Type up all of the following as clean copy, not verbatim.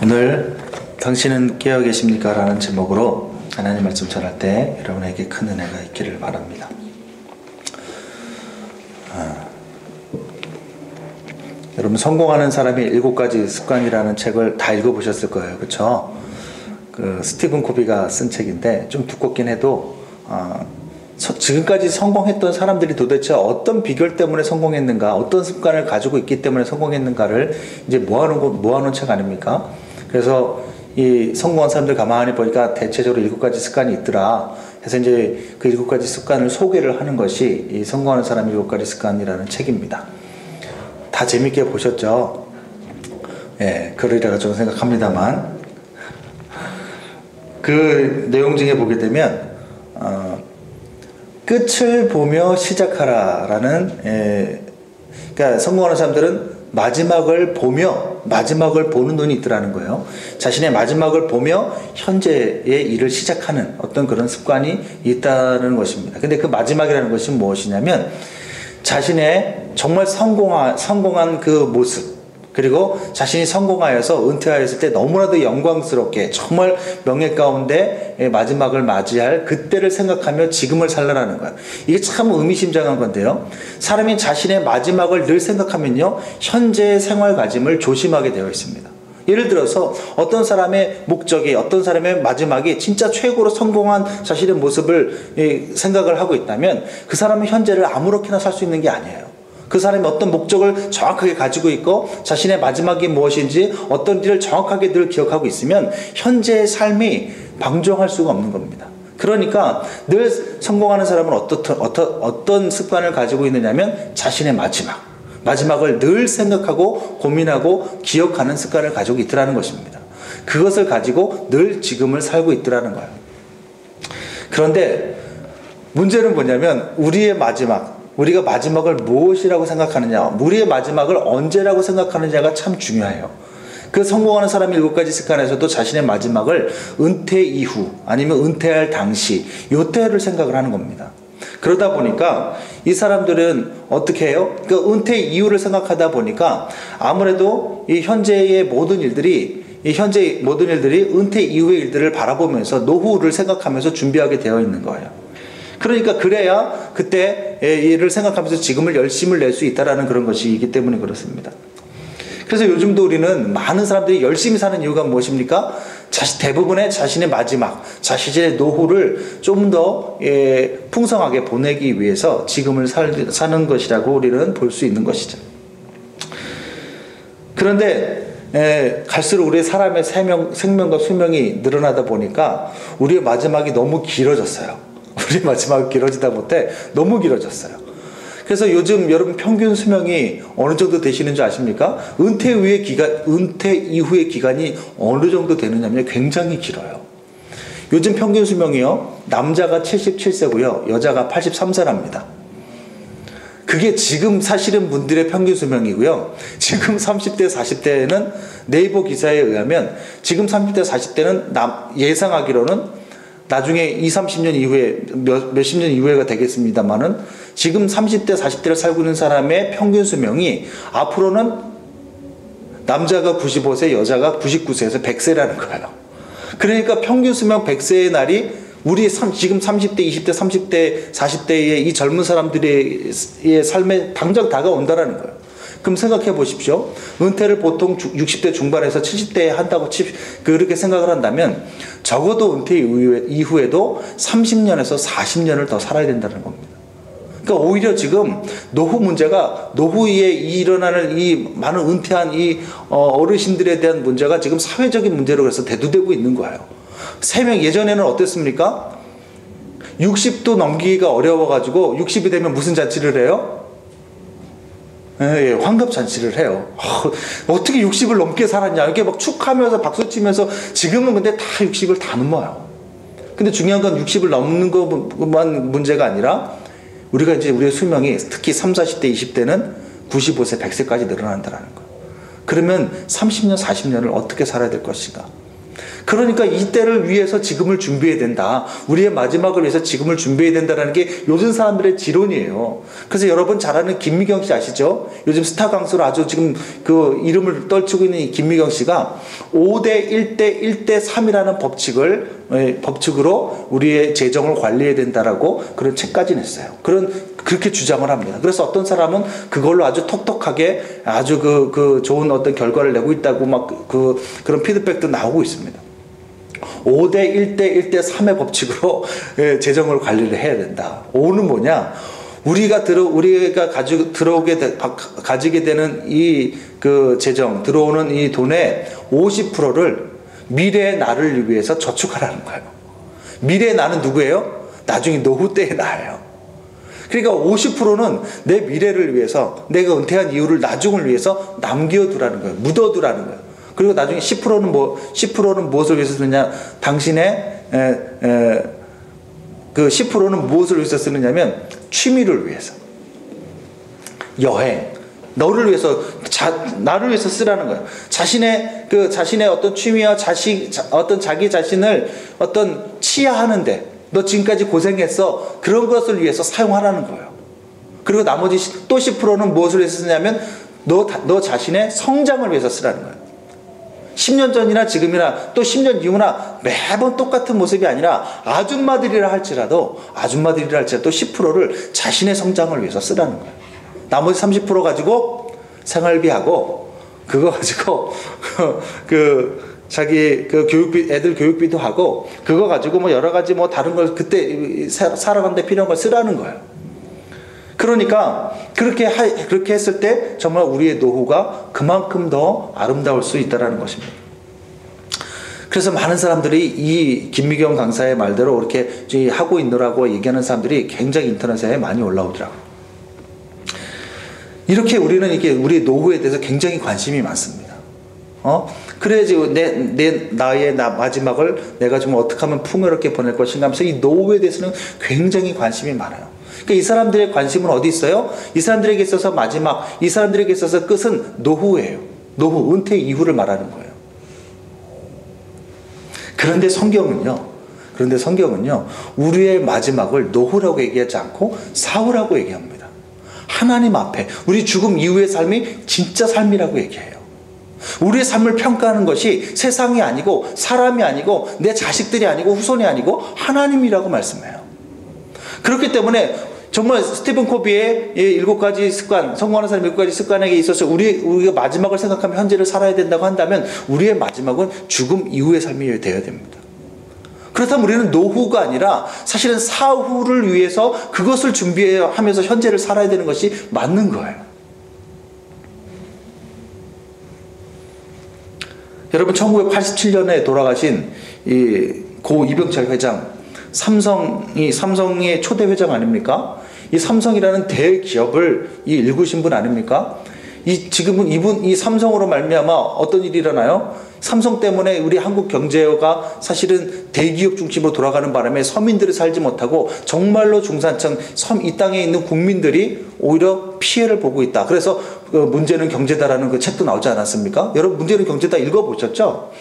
오늘 당신은 깨어 계십니까? 라는 제목으로 하나님 말씀 전할 때 여러분에게 큰 은혜가 있기를 바랍니다. 여러분, 성공하는 사람의 7가지 습관이라는 책을 다 읽어보셨을 거예요. 그렇죠? 그 스티븐 코비가 쓴 책인데 좀 두껍긴 해도 지금까지 성공했던 사람들이 도대체 어떤 비결 때문에 성공했는가, 어떤 습관을 가지고 있기 때문에 성공했는가를 이제 모아놓은 책 아닙니까? 그래서 이 성공한 사람들 가만히 보니까 대체적으로 7가지 습관이 있더라. 그래서 이제 그 7가지 습관을 소개를 하는 것이 이 성공하는 사람 7가지 습관이라는 책입니다. 다 재밌게 보셨죠? 예, 그러리라고 저는 생각합니다만, 그 내용 중에 보게 되면 끝을 보며 시작하라라는, 그러니까 성공하는 사람들은 마지막을 보는 눈이 있더라는 거예요. 자신의 마지막을 보며 현재의 일을 시작하는 어떤 그런 습관이 있다는 것입니다. 근데 그 마지막이라는 것이 무엇이냐면, 자신의 정말 성공한 그 모습, 그리고 자신이 성공하여서 은퇴하였을 때 너무나도 영광스럽게 정말 명예 가운데 마지막을 맞이할 그때를 생각하며 지금을 살라라는 거예요. 이게 참 의미심장한 건데요. 사람이 자신의 마지막을 늘 생각하면요, 현재의 생활가짐을 조심하게 되어 있습니다. 예를 들어서 어떤 사람의 목적이, 어떤 사람의 마지막이 진짜 최고로 성공한 자신의 모습을 생각을 하고 있다면 그 사람은 현재를 아무렇게나 살 수 있는 게 아니에요. 그 사람이 어떤 목적을 정확하게 가지고 있고 자신의 마지막이 무엇인지 어떤 일을 정확하게 늘 기억하고 있으면 현재의 삶이 방종할 수가 없는 겁니다. 그러니까 늘 성공하는 사람은 어떤 습관을 가지고 있느냐면 자신의 마지막을 늘 생각하고 고민하고 기억하는 습관을 가지고 있더라는 것입니다. 그것을 가지고 늘 지금을 살고 있더라는 거예요. 그런데 문제는 뭐냐면 우리가 마지막을 무엇이라고 생각하느냐, 우리의 마지막을 언제라고 생각하느냐가 참 중요해요. 그 성공하는 사람의 7가지 습관에서도 자신의 마지막을 은퇴 이후 아니면 은퇴할 당시 요때를 생각을 하는 겁니다. 그러다 보니까 이 사람들은 어떻게 해요? 그 은퇴 이후를 생각하다 보니까 아무래도 이 현재의 모든 일들이 은퇴 이후의 일들을 바라보면서 노후를 생각하면서 준비하게 되어 있는 거예요. 그러니까 그래야 그때 일을 생각하면서 지금을 열심을 낼 수 있다라는 그런 것이기 때문에 그렇습니다. 그래서 요즘도 우리는 많은 사람들이 열심히 사는 이유가 무엇입니까? 대부분의 자신의 마지막, 자신의 노후를 좀 더 풍성하게 보내기 위해서 지금을 사는 것이라고 우리는 볼 수 있는 것이죠. 그런데 갈수록 우리의 사람의 생명과 수명이 늘어나다 보니까 우리의 마지막이 너무 길어졌어요. 우리 마지막이 길어지다 못해 너무 길어졌어요. 그래서 요즘 여러분 평균 수명이 어느 정도 되시는 줄 아십니까? 은퇴 이후의 기간이 어느 정도 되느냐면 굉장히 길어요. 요즘 평균 수명이요, 남자가 77세고요, 여자가 83세랍니다. 그게 지금 사시는 분들의 평균 수명이고요. 지금 30대, 40대는 네이버 기사에 의하면 지금 30대, 40대는 예상하기로는 나중에 20, 30년 이후에 몇십 년 이후에가 되겠습니다만은 지금 30대, 40대를 살고 있는 사람의 평균 수명이 앞으로는 남자가 95세, 여자가 99세에서 100세라는 거예요. 그러니까 평균 수명 100세의 날이 우리 지금 30대, 20대, 30대, 40대의 이 젊은 사람들의 삶에 당장 다가온다라는 거예요. 그럼 생각해 보십시오. 은퇴를 보통 60대 중반에서 70대에 한다고 그렇게 생각을 한다면 적어도 은퇴 이후에도 30년에서 40년을 더 살아야 된다는 겁니다. 그러니까 오히려 지금 노후에 일어나는 이 많은 은퇴한 이 어르신들에 대한 문제가 지금 사회적인 문제로 그래서 대두되고 있는 거예요. 예전에는 어땠습니까? 60도 넘기기가 어려워가지고 60이 되면 무슨 잔치를 해요? 환갑잔치를 해요. 어떻게 60을 넘게 살았냐, 이렇게 막 축하하면서 박수치면서. 지금은 근데 다 60을 다 넘어요. 근데 중요한 건 60을 넘는 것만 문제가 아니라 우리가 이제 우리의 수명이 특히 30, 40대, 20대는 95세, 100세까지 늘어난다는 거예요. 그러면 30년, 40년을 어떻게 살아야 될 것인가? 그러니까 이때를 위해서 지금을 준비해야 된다. 우리의 마지막을 위해서 지금을 준비해야 된다는 게 요즘 사람들의 지론이에요. 그래서 여러분 잘 아는 김미경 씨 아시죠? 요즘 스타 강수로 아주 지금 그 이름을 떨치고 있는 이 김미경 씨가 5대 1대 1대 3이라는 법칙으로 우리의 재정을 관리해야 된다라고 그런 책까지 냈어요. 그렇게 주장을 합니다. 그래서 어떤 사람은 그걸로 아주 톡톡하게 아주 그 좋은 어떤 결과를 내고 있다고 막 그런 피드백도 나오고 있습니다. 5대 1대 1대 3의 법칙으로 재정을 관리를 해야 된다. 5는 뭐냐? 우리가 가지게 되는 이 그 재정, 들어오는 이 돈의 50%를 미래의 나를 위해서 저축하라는 거예요. 미래의 나는 누구예요? 나중에 노후 때의 나예요. 그러니까 50%는 내 미래를 위해서, 내가 은퇴한 이후를 나중을 위해서 남겨두라는 거예요. 묻어두라는 거예요. 그리고 나중에 10%는 무엇을 위해서 쓰느냐? 당신의 그 10%는 무엇을 위해서 쓰느냐면 취미를 위해서, 여행, 너를 위해서, 나를 위해서 쓰라는 거예요. 자신의 어떤 취미와 어떤 자기 자신을 어떤 치하하는데, 너 지금까지 고생했어, 그런 것을 위해서 사용하라는 거예요. 그리고 나머지 또 10%는 무엇을 위해서 쓰냐면 너 자신의 성장을 위해서 쓰라는 거예요. 10년 전이나 지금이나 또 10년 이후나 매번 똑같은 모습이 아니라 아줌마들이라 할지라도 또 10%를 자신의 성장을 위해서 쓰라는 거예요. 나머지 30% 가지고 생활비하고 그거 가지고 자기 교육비, 애들 교육비도 하고 그거 가지고 뭐 여러 가지 뭐 다른 걸 그때 살아가는데 필요한 걸 쓰라는 거예요. 그러니까 그렇게 했을 때 정말 우리의 노후가 그만큼 더 아름다울 수 있다는 것입니다. 그래서 많은 사람들이 이 김미경 강사의 말대로 이렇게 하고 있노라고 얘기하는 사람들이 굉장히 인터넷에 많이 올라오더라고요. 이렇게 우리는 우리 노후에 대해서 굉장히 관심이 많습니다. 그래야지 나의 마지막을 내가 좀 어떻게 하면 풍요롭게 보낼 것인가 하면서 이 노후에 대해서는 굉장히 관심이 많아요. 그러니까 이 사람들의 관심은 어디 있어요? 이 사람들에게 있어서 이 사람들에게 있어서 끝은 노후예요. 노후, 은퇴 이후를 말하는 거예요. 그런데 성경은요, 우리의 마지막을 노후라고 얘기하지 않고 사후라고 얘기합니다. 하나님 앞에 우리 죽음 이후의 삶이 진짜 삶이라고 얘기해요. 우리의 삶을 평가하는 것이 세상이 아니고 사람이 아니고 내 자식들이 아니고 후손이 아니고 하나님이라고 말씀해요. 그렇기 때문에 정말 스티븐 코비의 7가지 습관, 성공하는 사람 7가지 습관에게 있어서 우리가 마지막을 생각하며 현재를 살아야 된다고 한다면 우리의 마지막은 죽음 이후의 삶이 되어야 됩니다. 그렇다면 우리는 노후가 아니라 사실은 사후를 위해서 그것을 준비하면서 현재를 살아야 되는 것이 맞는 거예요. 여러분 1987년에 돌아가신 고 이병철 회장, 삼성의 초대 회장 아닙니까? 이 삼성이라는 대기업을 일구신 분 아닙니까? 지금은 이 삼성으로 말미암아 어떤 일이 일어나요? 삼성 때문에 우리 한국 경제가 사실은 대기업 중심으로 돌아가는 바람에 서민들이 살지 못하고 정말로 중산층, 이 땅에 있는 국민들이 오히려 피해를 보고 있다. 그래서 문제는 경제다라는 그 책도 나오지 않았습니까? 여러분 문제는 경제다 읽어보셨죠?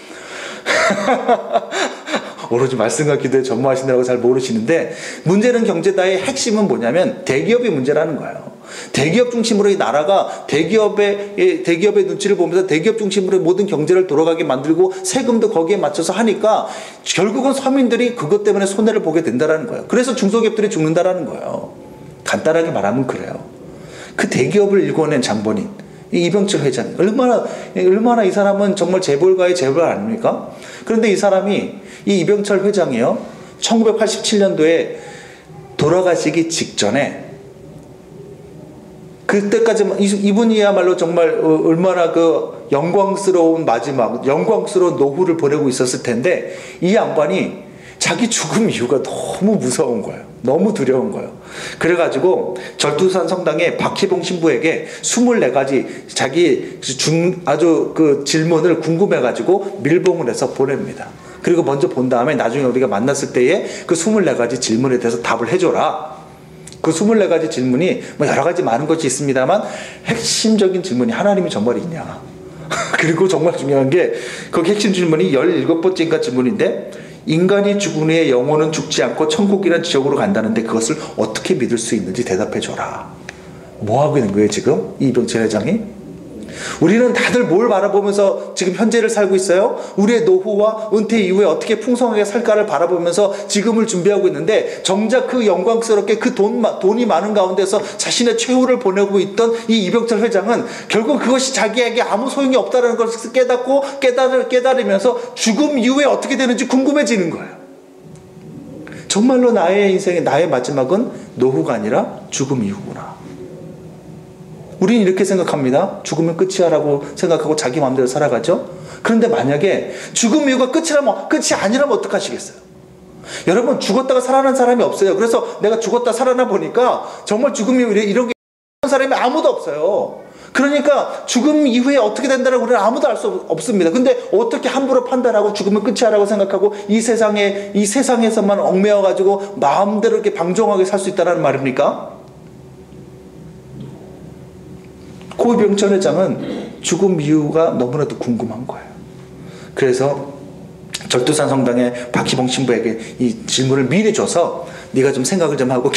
오로지 말씀과 기도에 전무하신다고 잘 모르시는데, 문제는 경제다의 핵심은 뭐냐면 대기업이 문제라는 거예요. 대기업 중심으로 이 나라가 대기업의 눈치를 보면서 대기업 중심으로 모든 경제를 돌아가게 만들고 세금도 거기에 맞춰서 하니까 결국은 서민들이 그것 때문에 손해를 보게 된다는 거예요. 그래서 중소기업들이 죽는다는 거예요. 간단하게 말하면 그래요. 그 대기업을 일궈낸 장본인 이병철 회장, 얼마나 이 사람은 정말 재벌가의 재벌 아닙니까? 그런데 이 사람이, 이 이병철 회장이요, 1987년도에 돌아가시기 직전에, 그때까지 이분이야말로 정말 얼마나 그 영광스러운 마지막, 영광스러운 노후를 보내고 있었을 텐데, 이 양반이 자기 죽음 이유가 너무 무서운 거예요. 너무 두려운 거예요. 그래가지고 절두산 성당에 박희봉 신부에게 24가지 자기 아주 그 질문을 궁금해가지고 밀봉을 해서 보냅니다. 그리고 먼저 본 다음에 나중에 우리가 만났을 때에 그 24가지 질문에 대해서 답을 해줘라. 그 24가지 질문이 뭐 여러 가지 많은 것이 있습니다만 핵심적인 질문이 하나님이 정말 있냐? 그리고 정말 중요한 게 거기 핵심 질문이 17번째인가 질문인데 인간이 죽은 후에 영혼은 죽지 않고 천국이란 지옥으로 간다는데 그것을 어떻게 믿을 수 있는지 대답해 줘라. 뭐 하고 있는 거예요 지금 이 이병철 회장이? 우리는 다들 뭘 바라보면서 지금 현재를 살고 있어요? 우리의 노후와 은퇴 이후에 어떻게 풍성하게 살까를 바라보면서 지금을 준비하고 있는데 정작 그 영광스럽게 그 돈이 많은 가운데서 자신의 최후를 보내고 있던 이 이병철 회장은 결국 그것이 자기에게 아무 소용이 없다는 것을 깨달으면서 죽음 이후에 어떻게 되는지 궁금해지는 거예요. 정말로 나의 인생의 나의 마지막은 노후가 아니라 죽음 이후구나. 우리는 이렇게 생각합니다. 죽으면 끝이야 라고 생각하고 자기 마음대로 살아가죠. 그런데 만약에 죽음 이후가 끝이 아니라면 어떡하시겠어요? 여러분 죽었다가 살아난 사람이 없어요. 그래서 내가 죽었다 살아나 보니까 정말 죽음 이후에 이런 게 사람이 아무도 없어요. 그러니까 죽음 이후에 어떻게 된다는 우리는 아무도 알 수 없습니다. 근데 어떻게 함부로 판단하고 죽으면 끝이야 라고 생각하고 이 세상에서만 얽매여 가지고 마음대로 이렇게 방종하게 살 수 있다는 말입니까? 고 이병철 회장은 죽음 이유가 너무나도 궁금한 거예요. 그래서 절두산 성당의 박희봉 신부에게 이 질문을 미리 줘서 네가 좀 생각을 좀 하고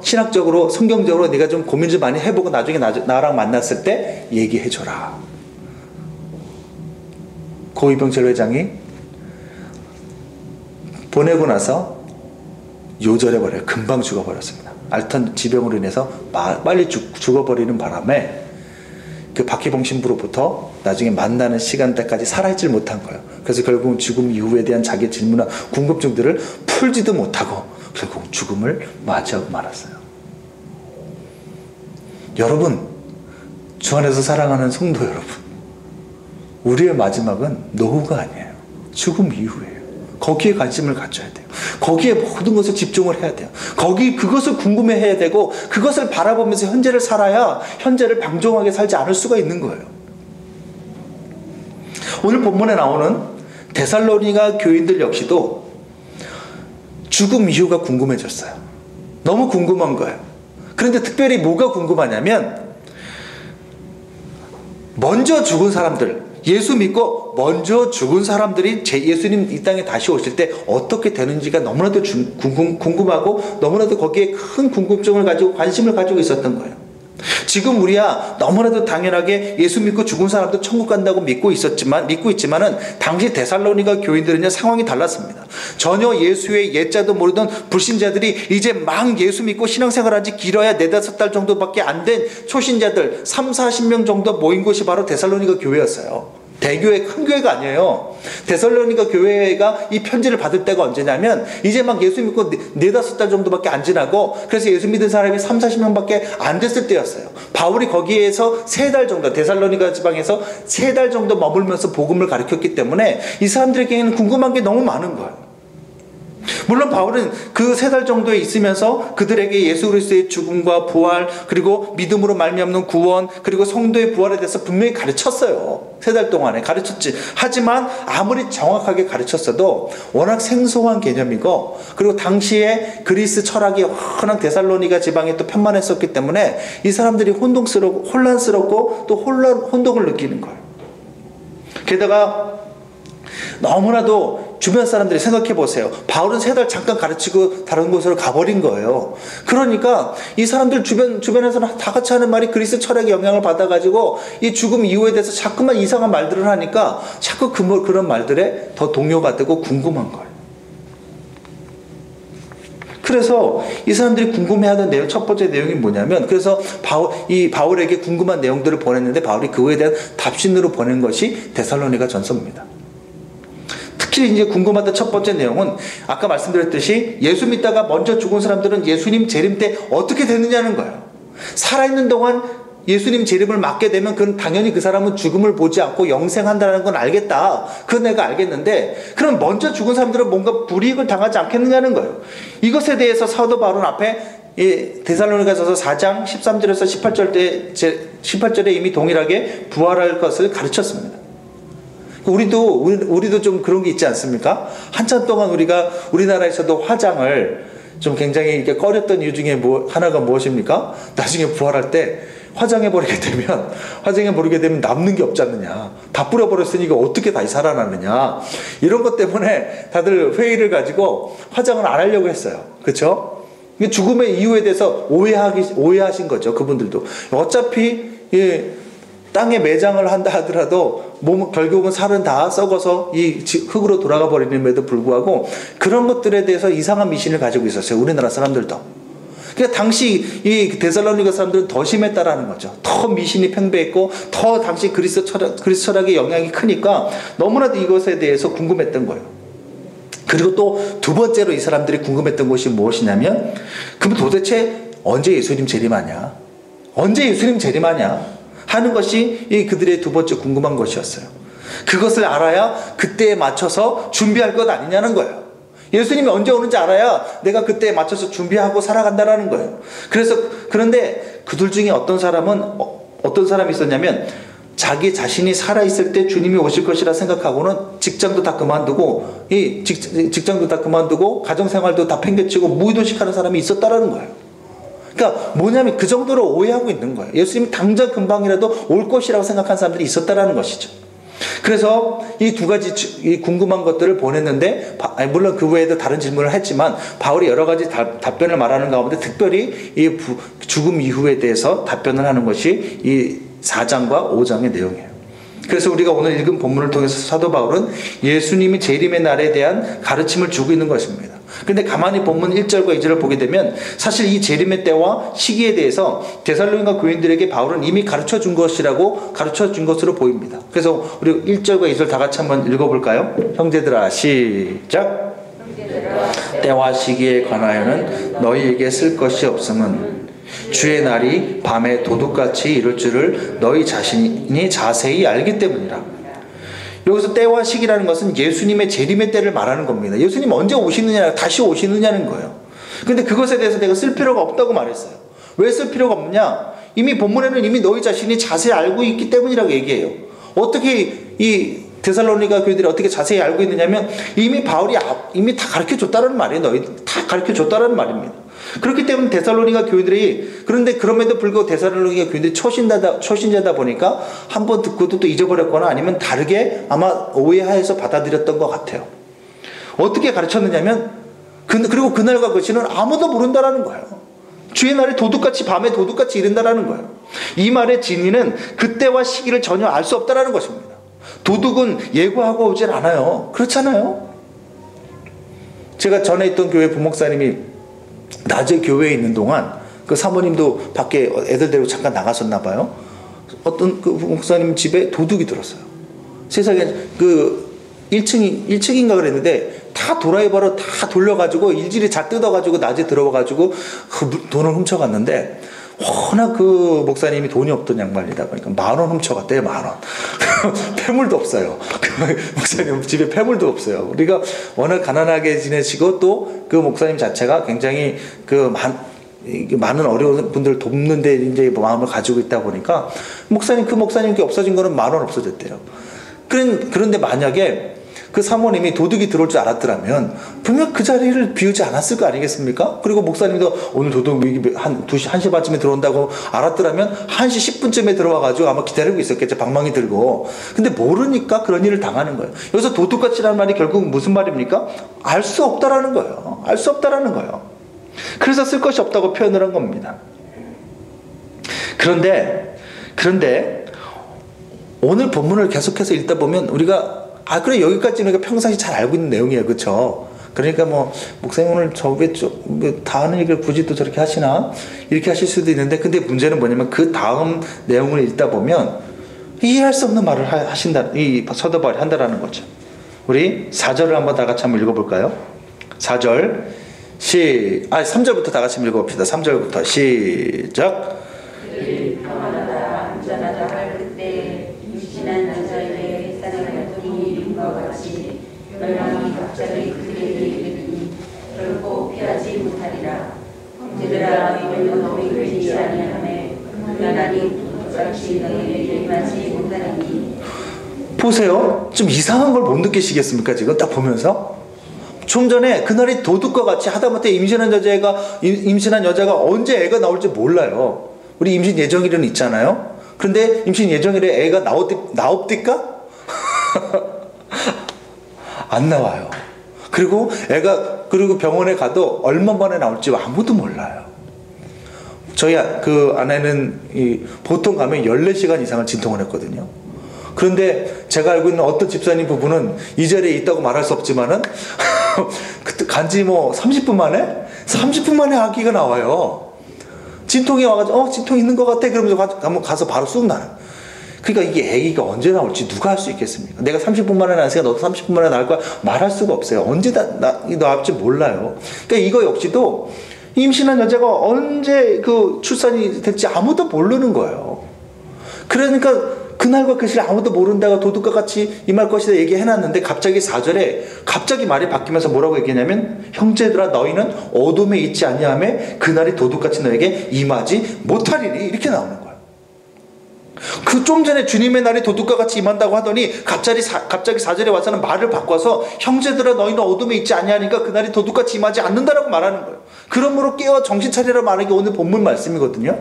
신학적으로 성경적으로 네가 좀 고민 좀 많이 해보고 나중에 나랑 만났을 때 얘기해 줘라. 고 이병철 회장이 보내고 나서 요절해 버려요. 금방 죽어버렸습니다. 알턴 지병으로 인해서 빨리 죽어버리는 바람에 그 박희봉 신부로부터 나중에 만나는 시간대까지 살아있질 못한 거예요. 그래서 결국은 죽음 이후에 대한 자기의 질문과 궁금증들을 풀지도 못하고 결국 죽음을 맞이하고 말았어요. 여러분, 주 안에서 사랑하는 성도 여러분, 우리의 마지막은 노후가 아니에요. 죽음 이후예요. 거기에 관심을 가져야 돼요. 거기에 모든 것을 집중을 해야 돼요. 그것을 궁금해해야 되고 그것을 바라보면서 현재를 살아야 현재를 방종하게 살지 않을 수가 있는 거예요. 오늘 본문에 나오는 데살로니가 교인들 역시도 죽음 이유가 궁금해졌어요. 너무 궁금한 거예요. 그런데 특별히 뭐가 궁금하냐면 먼저 죽은 사람들, 예수 믿고 먼저 죽은 사람들이 예수님 이 땅에 다시 오실 때 어떻게 되는지가 너무나도 궁금하고 너무나도 거기에 큰 궁금증을 가지고 관심을 가지고 있었던 거예요. 지금 우리야 너무나도 당연하게 예수 믿고 죽은 사람도 천국 간다고 믿고 있지만은 당시 데살로니가 교인들은요 상황이 달랐습니다. 전혀 예수의 예자도 모르던 불신자들이 이제 막 예수 믿고 신앙생활한 지 길어야 4-5달 정도밖에 안 된 초신자들 30-40명 정도 모인 곳이 바로 데살로니가 교회였어요. 대교회, 큰 교회가 아니에요. 데살로니가 교회가 이 편지를 받을 때가 언제냐면 이제 막 예수 믿고 4-5달 정도밖에 안 지나고 그래서 예수 믿은 사람이 30-40명밖에 안 됐을 때였어요. 바울이 거기에서 3달 정도, 데살로니가 지방에서 3달 정도 머물면서 복음을 가르쳤기 때문에 이 사람들에게는 궁금한 게 너무 많은 거예요. 물론 바울은 그 3달 정도에 있으면서 그들에게 예수 그리스도의 죽음과 부활 그리고 믿음으로 말미암는 구원 그리고 성도의 부활에 대해서 분명히 가르쳤어요. 3달 동안에 가르쳤지. 하지만 아무리 정확하게 가르쳤어도 워낙 생소한 개념이고 그리고 당시에 그리스 철학이 워낙 데살로니가 지방에 또 편만했었기 때문에 이 사람들이 혼란스럽고 또 혼동을 느끼는 거예요. 게다가 너무나도 주변 사람들이 생각해 보세요. 바울은 3달 잠깐 가르치고 다른 곳으로 가버린 거예요. 그러니까 이 사람들 주변에서는 다 같이 하는 말이 그리스 철학의 영향을 받아가지고 이 죽음 이후에 대해서 자꾸만 이상한 말들을 하니까 자꾸 그런 말들에 더 동요가 되고 궁금한 거예요. 그래서 이 사람들이 궁금해하던 내용, 첫 번째 내용이 뭐냐면 그래서 바울에게 궁금한 내용들을 보냈는데 바울이 그거에 대한 답신으로 보낸 것이 데살로니가 전서입니다. 특히 이제 궁금하던 첫 번째 내용은 아까 말씀드렸듯이 예수 믿다가 먼저 죽은 사람들은 예수님 재림 때 어떻게 되느냐는 거예요. 살아있는 동안 예수님 재림을 맞게 되면 그건 당연히 그 사람은 죽음을 보지 않고 영생한다는 건 알겠다. 그건 내가 알겠는데 그럼 먼저 죽은 사람들은 뭔가 불이익을 당하지 않겠느냐는 거예요. 이것에 대해서 사도 바울은 앞에 데살로니가서서 4장 13절에서 18절에 이미 동일하게 부활할 것을 가르쳤습니다. 우리도 좀 그런 게 있지 않습니까? 한참 동안 우리나라에서도 화장을 좀 굉장히 이렇게 꺼렸던 이유 중에 하나가 무엇입니까? 나중에 부활할 때 화장해버리게 되면 남는 게 없지 않느냐. 다 뿌려버렸으니까 어떻게 다시 살아나느냐. 이런 것 때문에 다들 회의를 가지고 화장을 안 하려고 했어요. 그렇죠? 죽음의 이유에 대해서 오해하신 거죠. 그분들도. 어차피 땅에 매장을 한다 하더라도 결국은 살은 다 썩어서 이 흙으로 돌아가 버리는데도 불구하고 그런 것들에 대해서 이상한 미신을 가지고 있었어요. 우리나라 사람들도. 그러니까 당시 이 데살로니가 사람들은 더 심했다라는 거죠. 더 미신이 팽배했고 더 당시 그리스 철학의 영향이 크니까 너무나도 이것에 대해서 궁금했던 거예요. 그리고 또 두 번째로 이 사람들이 궁금했던 것이 무엇이냐면 그럼 도대체 언제 예수님 재림하냐? 언제 예수님 재림하냐? 하는 것이 그들의 두 번째 궁금한 것이었어요. 그것을 알아야 그때에 맞춰서 준비할 것 아니냐는 거예요. 예수님이 언제 오는지 알아야 내가 그때에 맞춰서 준비하고 살아간다라는 거예요. 그런데 그들 중에 어떤 사람이 있었냐면 자기 자신이 살아있을 때 주님이 오실 것이라 생각하고는 직장도 다 그만두고 가정생활도 다 팽개치고 무의도식하는 사람이 있었다라는 거예요. 그러니까 뭐냐면 그 정도로 오해하고 있는 거예요. 예수님이 당장 금방이라도 올 것이라고 생각하는 사람들이 있었다라는 것이죠. 그래서 이 두 가지 이 궁금한 것들을 보냈는데 물론 그 외에도 다른 질문을 했지만 바울이 여러 가지 답변을 말하는 가운데 특별히 이 죽음 이후에 대해서 답변을 하는 것이 이 4장과 5장의 내용이에요. 그래서 우리가 오늘 읽은 본문을 통해서 사도 바울은 예수님이 재림의 날에 대한 가르침을 주고 있는 것입니다. 그런데 가만히 본문 1절과 2절을 보게 되면 사실 이 재림의 때와 시기에 대해서 데살로니가 교인들에게 바울은 이미 가르쳐 준 것으로 보입니다. 그래서 우리 1절과 2절 다 같이 한번 읽어볼까요? 형제들아 시작. 때와 시기에 관하여는 너희에게 쓸 것이 없음은 주의 날이 밤에 도둑같이 이룰 줄을 너희 자신이 자세히 알기 때문이라. 여기서 때와 시기라는 것은 예수님의 재림의 때를 말하는 겁니다. 예수님 언제 오시느냐, 다시 오시느냐는 거예요. 근데 그것에 대해서 내가 쓸 필요가 없다고 말했어요. 왜 쓸 필요가 없냐? 이미 본문에는 이미 너희 자신이 자세히 알고 있기 때문이라고 얘기해요. 어떻게 이 데살로니가 교회들이 어떻게 자세히 알고 있느냐면 이미 바울이 이미 다 가르쳐줬다는 말이에요. 너희 다 가르쳐줬다는 말입니다. 그렇기 때문에 데살로니가 교인들이 그럼에도 불구하고 데살로니가 교인들이 초신자다 보니까 한번 듣고도 또 잊어버렸거나 아니면 다르게 아마 오해하여서 받아들였던 것 같아요. 어떻게 가르쳤느냐면 그리고 그날과 그 시는 아무도 모른다라는 거예요. 주의 날에 밤에 도둑같이 이른다라는 거예요. 이 말의 진위는 그때와 시기를 전혀 알 수 없다라는 것입니다. 도둑은 예고하고 오질 않아요. 그렇잖아요. 제가 전에 있던 교회 부목사님이 낮에 교회에 있는 동안 그 사모님도 밖에 애들 데리고 잠깐 나갔었나 봐요. 어떤 그 목사님 집에 도둑이 들었어요. 세상에 1층인가 그랬는데 다 드라이버로 다 돌려가지고 일일이 다 뜯어가지고 낮에 들어와가지고 그 돈을 훔쳐갔는데 워낙 그 목사님이 돈이 없던 양반이다 보니까 10,000원 훔쳐갔대요. 10,000원. 폐물도 없어요. 그 목사님 집에 폐물도 없어요. 우리가 워낙 가난하게 지내시고 또 그 목사님 자체가 굉장히 많은 어려운 분들을 돕는데 이제 마음을 가지고 있다 보니까 그 목사님께 없어진 거는 10,000원 없어졌대요. 그런데 만약에 그 사모님이 도둑이 들어올 줄 알았더라면 분명 그 자리를 비우지 않았을 거 아니겠습니까? 그리고 목사님도 오늘 도둑이 1시 반쯤에 들어온다고 알았더라면 1시 10분쯤에 들어와가지고 아마 기다리고 있었겠죠. 방망이 들고. 근데 모르니까 그런 일을 당하는 거예요. 여기서 도둑같이라는 말이 결국 무슨 말입니까? 알 수 없다라는 거예요. 알 수 없다라는 거예요. 그래서 쓸 것이 없다고 표현을 한 겁니다. 그런데 오늘 본문을 계속해서 읽다 보면 우리가 그래 여기까지는 우리가 평상시 잘 알고 있는 내용이에요. 그렇죠? 그러니까 목사님 오늘 저게 다 하는 얘기를 굳이 또 저렇게 하시나? 이렇게 하실 수도 있는데 근데 문제는 뭐냐면 그 다음 내용을 읽다 보면 이해할 수 없는 말을 이 사도 바울이 한다라는 거죠. 우리 4절을 한번 다 같이 한번 읽어볼까요? 4절 3절부터 다 같이 읽어봅시다. 3절부터 시작. 평안하다 안전하다 할 그때 육신한 남자에게 사랑하는 것 같이 멸망이 갑자기 그들에게 이르니 결코 피하지 못하리라. 형제들아 너희는 너희를 지지 아니하매 하나님 도둑같이 너희에게 임하지 못하리니. 보세요. 좀 이상한 걸 못 느끼시겠습니까? 지금 딱 보면서 좀 전에 그날이 도둑과 같이 하다못해 임신한 여자가 언제 애가 나올지 몰라요. 우리 임신 예정일은 있잖아요. 그런데 임신 예정일에 애가 나옵니까? 안 나와요. 그리고 그리고 병원에 가도 얼마 만에 나올지 아무도 몰라요. 저희 그 아내는 보통 가면 14시간 이상을 진통을 했거든요. 그런데 제가 알고 있는 어떤 집사님 부부는 이 자리에 있다고 말할 수 없지만은 그때 간지 30분 만에 아기가 나와요. 진통이 와가지고 진통 있는 것 같아 그러면서 가서 바로 쑥 나는. 그러니까 이게 아기가 언제 나올지 누가 할 수 있겠습니까? 내가 30분 만에 나왔으니까 너도 30분 만에 나올 거야 말할 수가 없어요. 언제 나올지 몰라요. 그러니까 이거 역시도 임신한 여자가 언제 그 출산이 될지 아무도 모르는 거예요. 그러니까 그날과 그 시를 아무도 모른다가 도둑과 같이 임할 것이다 얘기해놨는데 갑자기 4절에 갑자기 말이 바뀌면서 뭐라고 얘기하냐면 형제들아 너희는 어둠에 있지 아니하며 그날이 도둑같이 너에게 임하지 못하리니 이렇게 나오는 거예요. 그 좀 전에 주님의 날이 도둑과 같이 임한다고 하더니 갑자기 4절에 와서는 말을 바꿔서 형제들아 너희는 어둠에 있지 아니하니까 그날이 도둑같이 임하지 않는다라고 말하는 거예요. 그러므로 깨어 정신 차리라 말하기 오늘 본문 말씀이거든요.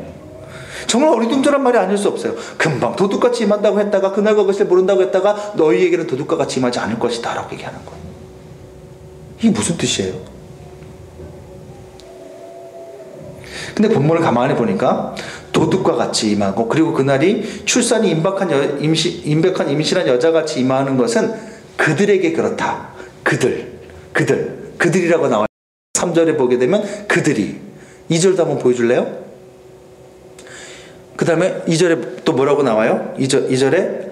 정말 어리둥절한 말이 아닐 수 없어요. 금방 도둑같이 임한다고 했다가 그날과 그 시를 모른다고 했다가 너희에게는 도둑과 같이 임하지 않을 것이다 라고 얘기하는 거예요. 이게 무슨 뜻이에요? 근데 본문을 가만히 보니까 도둑과 같이 임하고 그리고 그날이 출산이 임박한 임신한 여자같이 임하는 것은 그들에게 그렇다. 그들이라고 나와요. 3절에 보게 되면 그들이. 2절도 한번 보여줄래요? 그 다음에 2절에 또 뭐라고 나와요? 2절에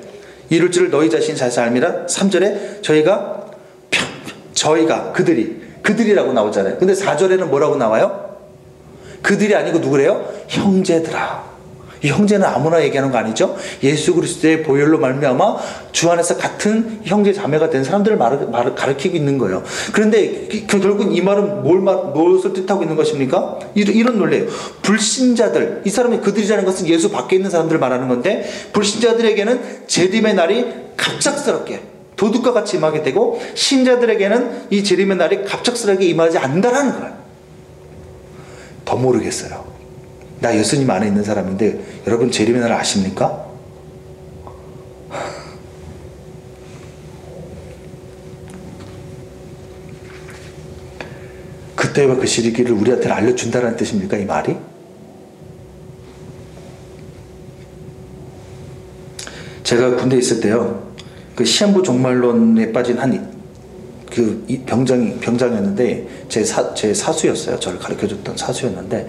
이룰 줄을 너희 자신이 잘 알미라. 3절에 저희가 그들이라고 나오잖아요. 근데 4절에는 뭐라고 나와요? 그들이 아니고 누구래요? 형제들아. 이 형제는 아무나 얘기하는 거 아니죠? 예수 그리스도의 보혈로 말미암아 주 안에서 같은 형제 자매가 된 사람들을 가리키고 있는 거예요. 그런데 결국 이 말은 무엇을 뜻하고 있는 것입니까? 이런 논리예요. 불신자들, 이 사람이 그들이라는 것은 예수 밖에 있는 사람들을 말하는 건데 불신자들에게는 재림의 날이 갑작스럽게 도둑과 같이 임하게 되고 신자들에게는 이 재림의 날이 갑작스럽게 임하지 않는다라는 거예요. 더 모르겠어요. 나 예수님 안에 있는 사람인데 여러분 재림의 날 아십니까? 그때와 그 시기를 우리한테 알려준다는 뜻입니까? 이 말이? 제가 군대에 있을 때요, 그 시한부 종말론에 빠진 병장이었는데 제 사수였어요. 저를 가르쳐줬던 사수였는데,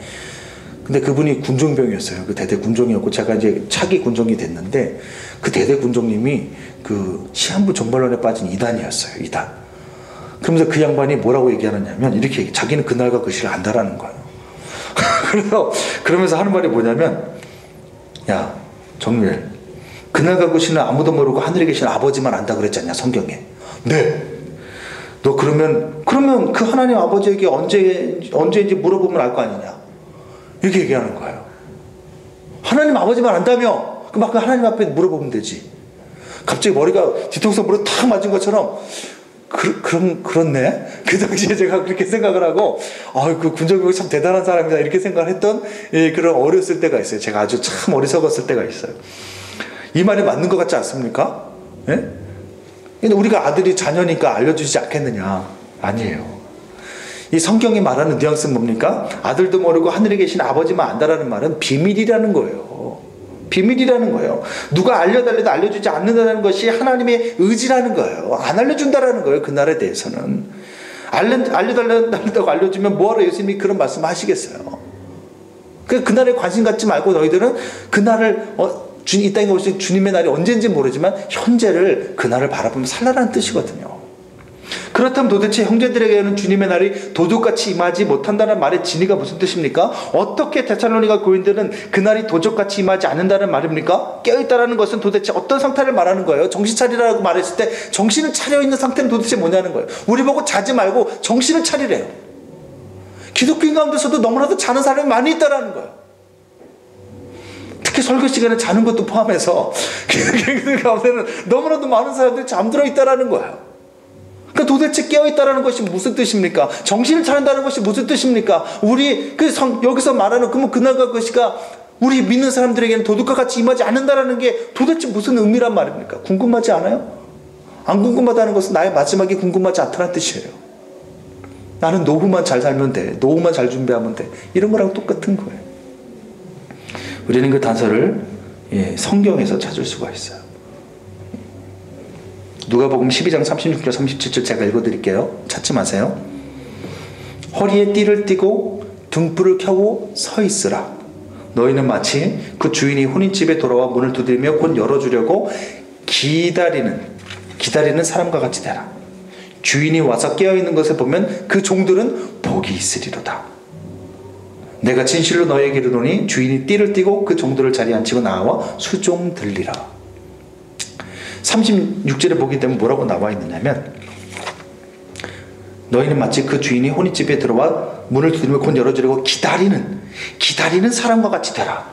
근데 그분이 군종병이었어요. 그 대대 군종이었고 제가 이제 차기 군종이 됐는데 그 대대 군종님이 그 시한부 종말론에 빠진 이단이었어요. 이단. 그러면서 그 양반이 뭐라고 얘기하느냐면 이렇게 자기는 그날과 그 시를 안다라는 거예요. 그러면서 하는 말이 뭐냐면, 야 정밀, 그날과 그 시는 아무도 모르고 하늘에 계신 아버지만 안다 그랬지 않냐 성경에. 네. 너 그러면 그 하나님 아버지에게 언제인지 물어보면 알 거 아니냐 이렇게 얘기하는 거예요. 하나님 아버지만 안다며 그럼 그 하나님 앞에 물어보면 되지. 갑자기 머리가 뒤통수로 탁 맞은 것처럼 그렇네. 그 당시에 제가 그렇게 생각을 하고 그 군정병이 참 대단한 사람이다 이렇게 생각을 했던 그런 어렸을 때가 있어요. 제가 아주 참 어리석었을 때가 있어요. 이 말이 맞는 것 같지 않습니까? 예? 근데 우리가 아들이 자녀니까 알려주지 않겠느냐? 아니에요. 이 성경이 말하는 뉘앙스는 뭡니까? 아들도 모르고 하늘에 계신 아버지만 안다라는 말은 비밀이라는 거예요. 비밀이라는 거예요. 누가 알려달래도 알려주지 않는다는 것이 하나님의 의지라는 거예요. 안 알려준다라는 거예요. 그날에 대해서는. 알려달라고 알려주면 뭐하러 예수님이 그런 말씀 하시겠어요? 그날에 관심 갖지 말고 너희들은 그날을 이 땅에 오신 주님의 날이 언제인지 모르지만 현재를 그날을 바라보며 살라라는 뜻이거든요. 그렇다면 도대체 형제들에게는 주님의 날이 도둑같이 임하지 못한다는 말의 진의가 무슨 뜻입니까? 어떻게 데살로니가 교인들은 그날이 도둑같이 임하지 않는다는 말입니까? 깨어있다라는 것은 도대체 어떤 상태를 말하는 거예요? 정신 차리라고 말했을 때 정신을 차려있는 상태는 도대체 뭐냐는 거예요. 우리 보고 자지 말고 정신을 차리래요. 기독교인 가운데서도 너무나도 자는 사람이 많이 있다라는 거예요. 특히 설교 시간에 자는 것도 포함해서 기독교인 가운데는 너무나도 많은 사람들이 잠들어 있다라는 거예요. 그러니까 그럼 도대체 깨어있다라는 것이 무슨 뜻입니까? 정신을 차린다는 것이 무슨 뜻입니까? 우리 여기서 말하는 그러면 그날과 그것이가 우리 믿는 사람들에게는 도둑과 같이 임하지 않는다라는 게 도대체 무슨 의미란 말입니까? 궁금하지 않아요? 안 궁금하다는 것은 나의 마지막이 궁금하지 않다는 뜻이에요. 나는 노후만 잘 살면 돼. 노후만 잘 준비하면 돼. 이런 거랑 똑같은 거예요. 우리는 그 단서를 성경에서 찾을 수가 있어요. 누가복음 12장 36절 37절 제가 읽어드릴게요. 찾지 마세요. 허리에 띠를 띠고 등불을 켜고 서 있으라. 너희는 마치 그 주인이 혼인집에 돌아와 문을 두드리며 곧 열어주려고 기다리는 사람과 같이 되라. 주인이 와서 깨어있는 것을 보면 그 종들은 복이 있으리로다. 내가 진실로 너희에게 이르노니 주인이 띠를 띠고 그 종들을 자리에 앉히고 나와 수종 들리라. 36절에 보게 되면 뭐라고 나와 있느냐면 너희는 마치 그 주인이 혼인집에 들어와 문을 두드리며 곧 열어주려고 기다리는 사람과 같이 되라.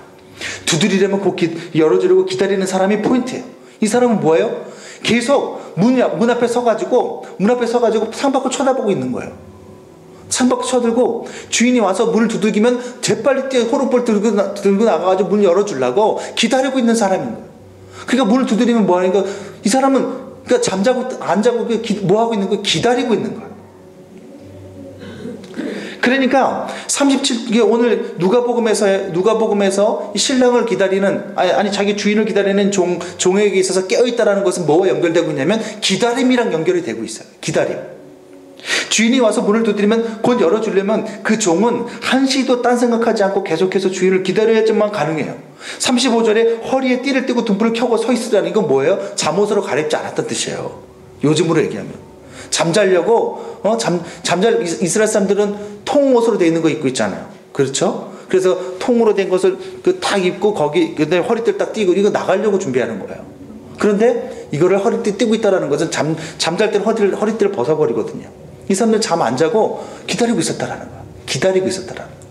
두드리려면 곧 열어주려고 기다리는 사람이 포인트예요. 이 사람은 뭐예요? 계속 문 앞에 서가지고 창밖을 쳐다보고 있는 거예요. 창밖을 쳐들고 주인이 와서 문을 두들기면 재빨리 호롱불 들고 나가가지고 문을 열어주려고 기다리고 있는 사람인 거예요. 그러니까 문을 두드리면 뭐하니까 이 사람은 그러니까 잠자고 안 자고 뭐하고 있는 거예요? 기다리고 있는 거예요. 그러니까 37 오늘 누가복음에서 신랑을 기다리는 자기 주인을 기다리는 종에게 있어서 깨어있다라는 것은 뭐와 연결되고 있냐면 기다림이랑 연결이 되고 있어요. 기다림. 주인이 와서 문을 두드리면 곧 열어주려면 그 종은 한시도 딴 생각하지 않고 계속해서 주인을 기다려야지만 가능해요. 35절에 허리에 띠를 띠고 등불을 켜고 서 있으라는 이건 뭐예요? 잠옷으로 가렵지 않았던 뜻이에요. 요즘으로 얘기하면 잠자려고 이스라엘 사람들은 통옷으로 되어 있는 거 입고 있잖아요. 그렇죠? 그래서 통으로 된 것을 딱 입고 거기 허리띠를 딱 띠고 이거 나가려고 준비하는 거예요. 그런데 이거를 허리띠 띠고 있다라는 것은 잠잘 때는 허리띠를 벗어버리거든요. 이 사람들 잠 안 자고 기다리고 있었다라는 거예요. 기다리고 있었다라는 거예요.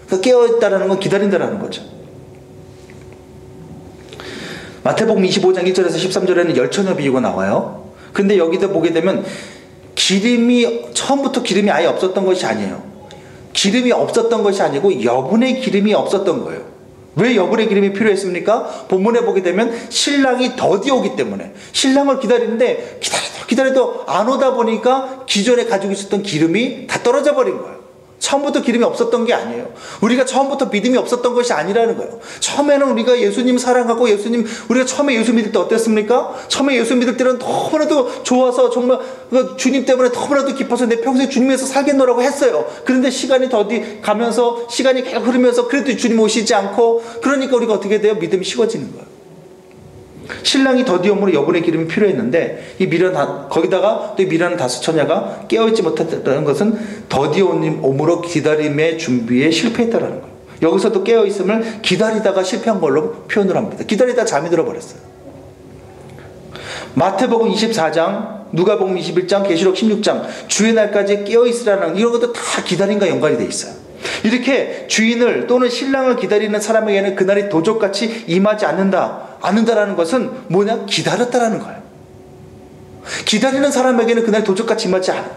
그러니까 깨어있다라는 건 기다린다라는 거죠. 마태복음 25장 1절에서 13절에는 열처녀 비유가 나와요. 근데 여기다 보게 되면 처음부터 기름이 아예 없었던 것이 아니에요. 기름이 없었던 것이 아니고 여분의 기름이 없었던 거예요. 왜 여분의 기름이 필요했습니까? 본문에 보게 되면 신랑이 더디 오기 때문에 신랑을 기다리는데 기다려도 안 오다 보니까 기존에 가지고 있었던 기름이 다 떨어져 버린 거예요. 처음부터 기름이 없었던 게 아니에요. 우리가 처음부터 믿음이 없었던 것이 아니라는 거예요. 처음에는 우리가 예수님 사랑하고 우리가 처음에 예수 믿을 때 어땠습니까? 처음에 예수 믿을 때는 너무나도 좋아서 정말 주님 때문에 너무나도 기뻐서 내 평생 주님에서 살겠노라고 했어요. 그런데 시간이 더디 가면서 시간이 계속 흐르면서 그래도 주님 오시지 않고 그러니까 우리가 어떻게 돼요? 믿음이 식어지는 거예요. 신랑이 더디옴으로 여분의 기름이 필요했는데 거기다가 또 미련한 다섯 처녀가 깨어있지 못했다는 것은 더디옴으로 기다림의 준비에 실패했다는 거예요. 여기서도 깨어있음을 기다리다가 실패한 걸로 표현을 합니다. 기다리다 잠이 들어버렸어요. 마태복음 24장, 누가복음 21장, 계시록 16장 주의 날까지 깨어있으라는 이런 것도 다 기다림과 연관이 돼 있어요. 이렇게 주인을 또는 신랑을 기다리는 사람에게는 그날이 도적같이 임하지 않는다라는 것은 뭐냐? 기다렸다라는 거예요. 기다리는 사람에게는 그날이 도적같이 임하지 않아.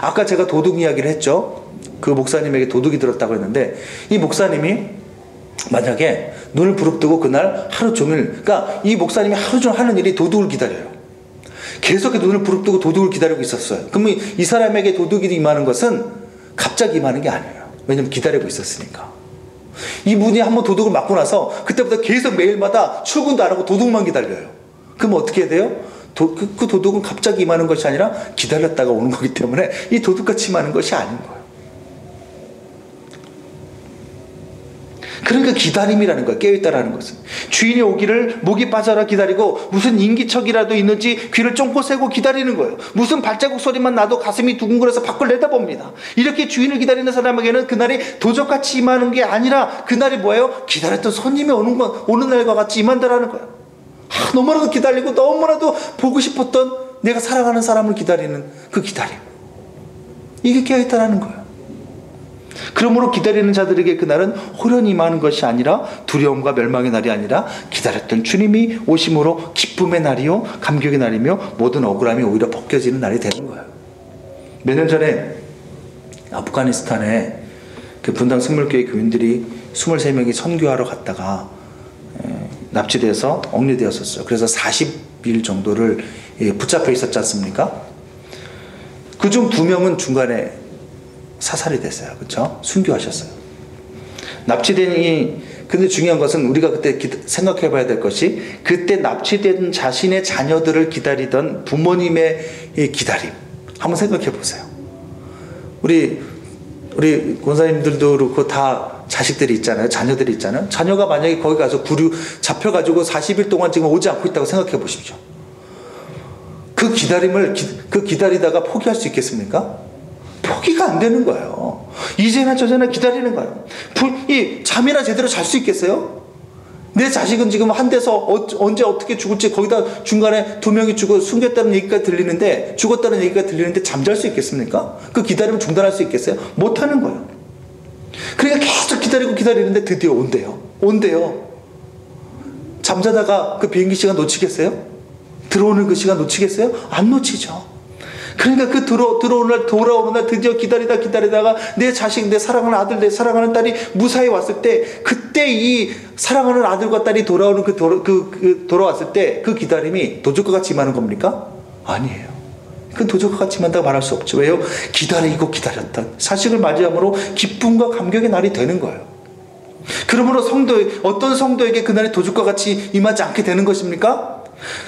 아까 제가 도둑 이야기를 했죠. 그 목사님에게 도둑이 들었다고 했는데 이 목사님이 만약에 눈을 부릅뜨고 그날 하루 종일 그러니까 이 목사님이 하루 종일 하는 일이 도둑을 기다려요. 계속 눈을 부릅뜨고 도둑을 기다리고 있었어요. 그러면 이 사람에게 도둑이 임하는 것은 갑자기 임하는 게 아니에요. 왜냐면 기다리고 있었으니까. 이분이 한번 도둑을 맞고 나서 그때부터 계속 매일마다 출근도 안 하고 도둑만 기다려요. 그럼 어떻게 해야 돼요? 그 도둑은 갑자기 임하는 것이 아니라 기다렸다가 오는 거기 때문에 이 도둑같이 임하는 것이 아닌 거예요. 그러니까 기다림이라는 거예요. 깨어있다라는 것은. 주인이 오기를 목이 빠져라 기다리고 무슨 인기척이라도 있는지 귀를 쫑긋 세고 기다리는 거예요. 무슨 발자국 소리만 나도 가슴이 두근거려서 밖을 내다봅니다. 이렇게 주인을 기다리는 사람에게는 그날이 도적같이 임하는 게 아니라 그날이 뭐예요? 기다렸던 손님이 오는 날과 같이 임한다라는 거예요. 너무나도 기다리고 너무나도 보고 싶었던 내가 사랑하는 사람을 기다리는 그 기다림. 이게 깨어있다라는 거예요. 그러므로 기다리는 자들에게 그날은 호련히 임하는 것이 아니라 두려움과 멸망의 날이 아니라 기다렸던 주님이 오심으로 기쁨의 날이요 감격의 날이며 모든 억울함이 오히려 벗겨지는 날이 되는 거예요. 몇 년 전에 아프가니스탄에 그 분당 생물교회 교인들이 23명이 선교하러 갔다가 납치돼서 억류되었었어요. 그래서 40일 정도를 붙잡혀 있었지 않습니까? 그중 2명은 중간에 사살이 됐어요. 그렇죠? 순교하셨어요. 근데 중요한 것은 우리가 그때 생각해 봐야 될 것이, 그때 납치된 자신의 자녀들을 기다리던 부모님의 기다림. 한번 생각해 보세요. 우리 권사님들도 그렇고 다 자식들이 있잖아요. 자녀들이 있잖아요. 자녀가 만약에 거기 가서 잡혀가지고 40일 동안 지금 오지 않고 있다고 생각해 보십시오. 그 기다리다가 포기할 수 있겠습니까? 포기가 안 되는 거예요. 이제나 저제나 기다리는 거예요. 잠이나 제대로 잘 수 있겠어요? 내 자식은 지금 한 데서 언제 어떻게 죽을지, 거기다 중간에 2명이 숨겼다는 얘기가 들리는데, 죽었다는 얘기가 들리는데 잠잘 수 있겠습니까? 그 기다림을 중단할 수 있겠어요? 못하는 거예요. 그러니까 계속 기다리는데 드디어 온대요. 잠자다가 그 비행기 시간 놓치겠어요? 들어오는 그 시간 놓치겠어요? 안 놓치죠. 그러니까 그 돌아오는 날 드디어 기다리다가 내 자식, 내 사랑하는 아들, 내 사랑하는 딸이 무사히 왔을 때, 그때 이 사랑하는 아들과 딸이 돌아오는 돌아왔을 때 그 기다림이 도적과 같이 임하는 겁니까? 아니에요. 그 도적과 같이 임한다고 말할 수 없죠. 왜요? 기다렸던 자식을 맞이함으로 기쁨과 감격의 날이 되는 거예요. 그러므로 어떤 성도에게 그날이 도적과 같이 임하지 않게 되는 것입니까?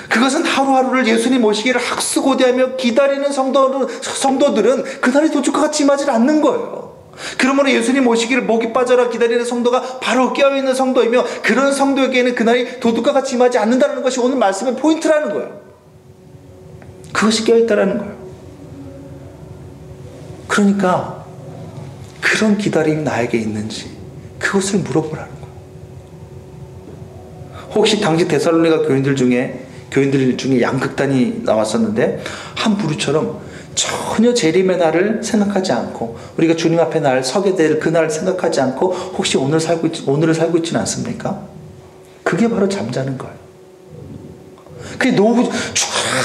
그것은 하루하루를 예수님 오시기를 학수고대하며 기다리는 성도들은 그날이 도적과 같이 임하지 않는 거예요. 그러므로 예수님 오시기를 목이 빠져라 기다리는 성도가 바로 깨어있는 성도이며, 그런 성도에게는 그날이 도둑과 같이 임하지 않는다는 것이 오늘 말씀의 포인트라는 거예요. 그것이 깨어있다라는 거예요. 그러니까 그런 기다림이 나에게 있는지 그것을 물어보라는 거예요. 혹시 당시 데살로니가 교인들 중에 양극단이 나왔었는데, 한 부류처럼 전혀 재림의 날을 생각하지 않고, 우리가 주님 앞에 서게 될 그날을 생각하지 않고 혹시 오늘을 살고 있지는 않습니까? 그게 바로 잠자는 거예요. 그게 노후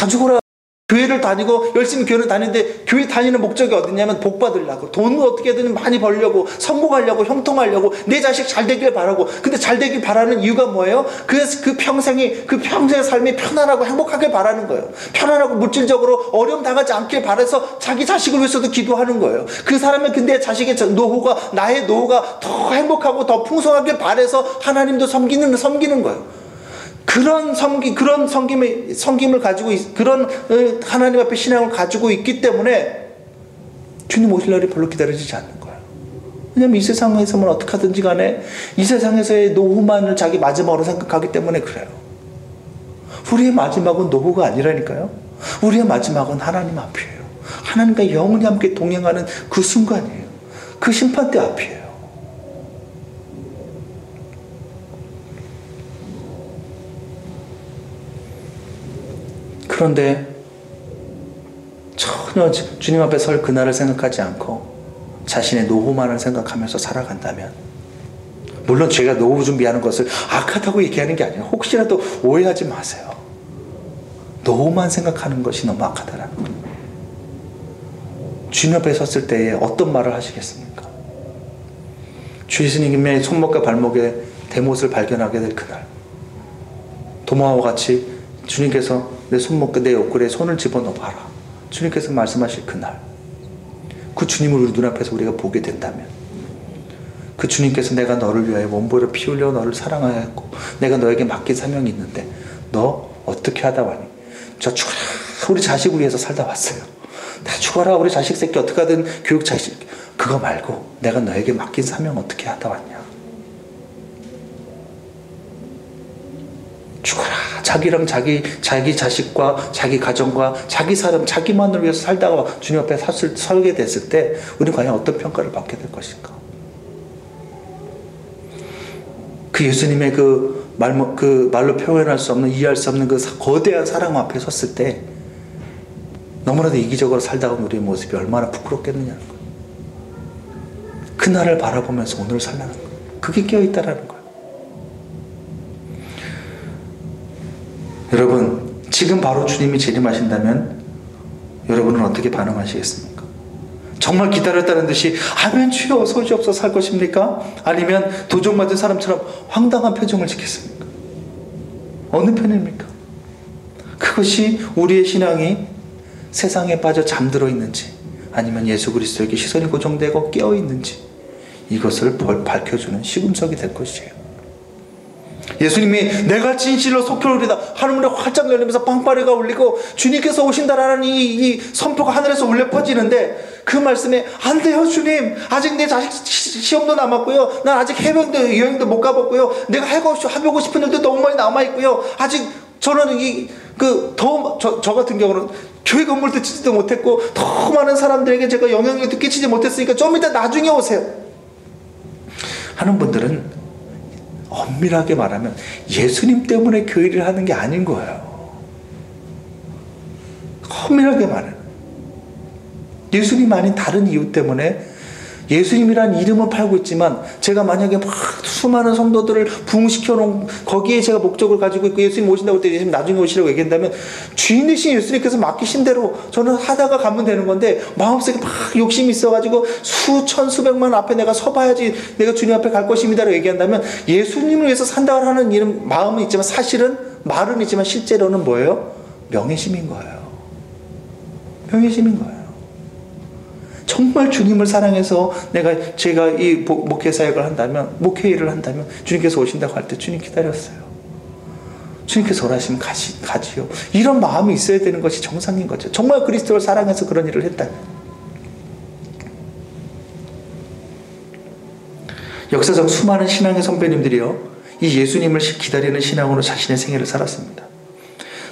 죽어라. 교회를 다니고 열심히 교회를 다니는데, 교회 다니는 목적이 어디냐면 복 받으려고, 돈을 어떻게든 많이 벌려고, 성공하려고, 형통하려고, 내 자식 잘 되길 바라고. 근데 잘 되길 바라는 이유가 뭐예요? 그래서 그 평생의 삶이 편안하고 행복하길 바라는 거예요. 편안하고 물질적으로 어려움 당하지 않길 바라서 자기 자식을 위해서도 기도하는 거예요. 그 사람은 근데 자식의 나의 노후가 더 행복하고 더 풍성하길 바라서 하나님도 섬기는 거예요. 그런 섬김을 가지고 그런 하나님 앞에 신앙을 가지고 있기 때문에 주님 오실 날이 별로 기다려지지 않는 거예요. 왜냐하면 이 세상에서만 어떻게 하든지 간에 이 세상에서의 노후만을 자기 마지막으로 생각하기 때문에 그래요. 우리의 마지막은 노후가 아니라니까요. 우리의 마지막은 하나님 앞이에요. 하나님과 영원히 함께 동행하는 그 순간이에요. 그 심판대 앞이에요. 그런데 전혀 주님 앞에 설 그날을 생각하지 않고 자신의 노후만을 생각하면서 살아간다면, 물론 제가 노후 준비하는 것을 악하다고 얘기하는 게 아니에요. 혹시라도 오해하지 마세요. 노후만 생각하는 것이 너무 악하다라는 거예요. 주님 앞에 섰을 때에 어떤 말을 하시겠습니까? 주 예수님의 손목과 발목에 대못을 발견하게 될 그날, 도마와 같이 주님께서 내 손목과 내 옆구리에 손을 집어넣어봐라, 주님께서 말씀하실 그날, 그 주님을 우리 눈앞에서 우리가 보게 된다면, 그 주님께서 내가 너를 위하여 몸보를 피 흘려 너를 사랑하여 했고 내가 너에게 맡긴 사명이 있는데 너 어떻게 하다 왔니? 저 죽어라, 우리 자식을 위해서 살다 왔어요. 다 죽어라, 우리 자식 새끼 어떻게 하든 교육 자식, 그거 말고 내가 너에게 맡긴 사명 어떻게 하다 왔냐? 죽어라. 자기랑 자기 자식과 자기 가정과 자기 사람, 자기만을 위해서 살다가 주님 앞에 서게 됐을 때 우리는 과연 어떤 평가를 받게 될 것인가? 그 예수님의 그 말로 표현할 수 없는, 이해할 수 없는 그 거대한 사랑 앞에 섰을 때 너무나도 이기적으로 살다가 온 우리의 모습이 얼마나 부끄럽겠느냐는 거예요. 그날을 바라보면서 오늘을 살라는 거예요. 그게 깨어있다라는 거예요. 여러분, 지금 바로 주님이 재림하신다면 여러분은 어떻게 반응하시겠습니까? 정말 기다렸다는 듯이 아멘 주여 소지없어서 할 것입니까? 아니면 도적맞은 사람처럼 황당한 표정을 짓겠습니까? 어느 편입니까? 그것이 우리의 신앙이 세상에 빠져 잠들어 있는지 아니면 예수 그리스도에게 시선이 고정되고 깨어 있는지 이것을 밝혀주는 시금석이 될 것이에요. 예수님이 내가 진실로 속혀오리다 하늘문이 활짝 열리면서 빵빠레가 울리고 주님께서 오신다라는 이 선포가 하늘에서 울려 퍼지는데 그 말씀에 안 돼요 주님, 아직 내 자식 시험도 남았고요, 난 아직 해병도 여행도 못 가봤고요, 내가 해보고 싶은 일도 너무 많이 남아있고요, 아직 저는 저 같은 경우는 교회 건물도 짓지도 못했고 더 많은 사람들에게 제가 영향력도 끼치지 못했으니까 좀 이따 나중에 오세요 하는 분들은 엄밀하게 말하면 예수님 때문에 교회를 하는 게 아닌 거예요. 엄밀하게 말하면 예수님 아닌 다른 이유 때문에 예수님이라는 이름은 팔고 있지만 제가 만약에 막 수많은 성도들을 부흥시켜 놓은 거기에 제가 목적을 가지고 있고 예수님 오신다고 할 때 예수님 나중에 오시라고 얘기한다면 주인 되신 예수님께서 맡기신 대로 저는 하다가 가면 되는 건데 마음속에 막 욕심이 있어가지고 수천 수백만 앞에 내가 서봐야지 내가 주님 앞에 갈 것입니다 라고 얘기한다면 예수님을 위해서 산다고 하는 이름 마음은 있지만 사실은 말은 있지만 실제로는 뭐예요? 명예심인 거예요. 명예심인 거예요. 정말 주님을 사랑해서 제가 이 목회 사역을 한다면, 목회 일을 한다면 주님께서 오신다고 할 때 주님 기다렸어요. 주님께서 원하시면 가지요. 이런 마음이 있어야 되는 것이 정상인 거죠. 정말 그리스도를 사랑해서 그런 일을 했다면. 역사적 수많은 신앙의 선배님들이요, 이 예수님을 기다리는 신앙으로 자신의 생애를 살았습니다.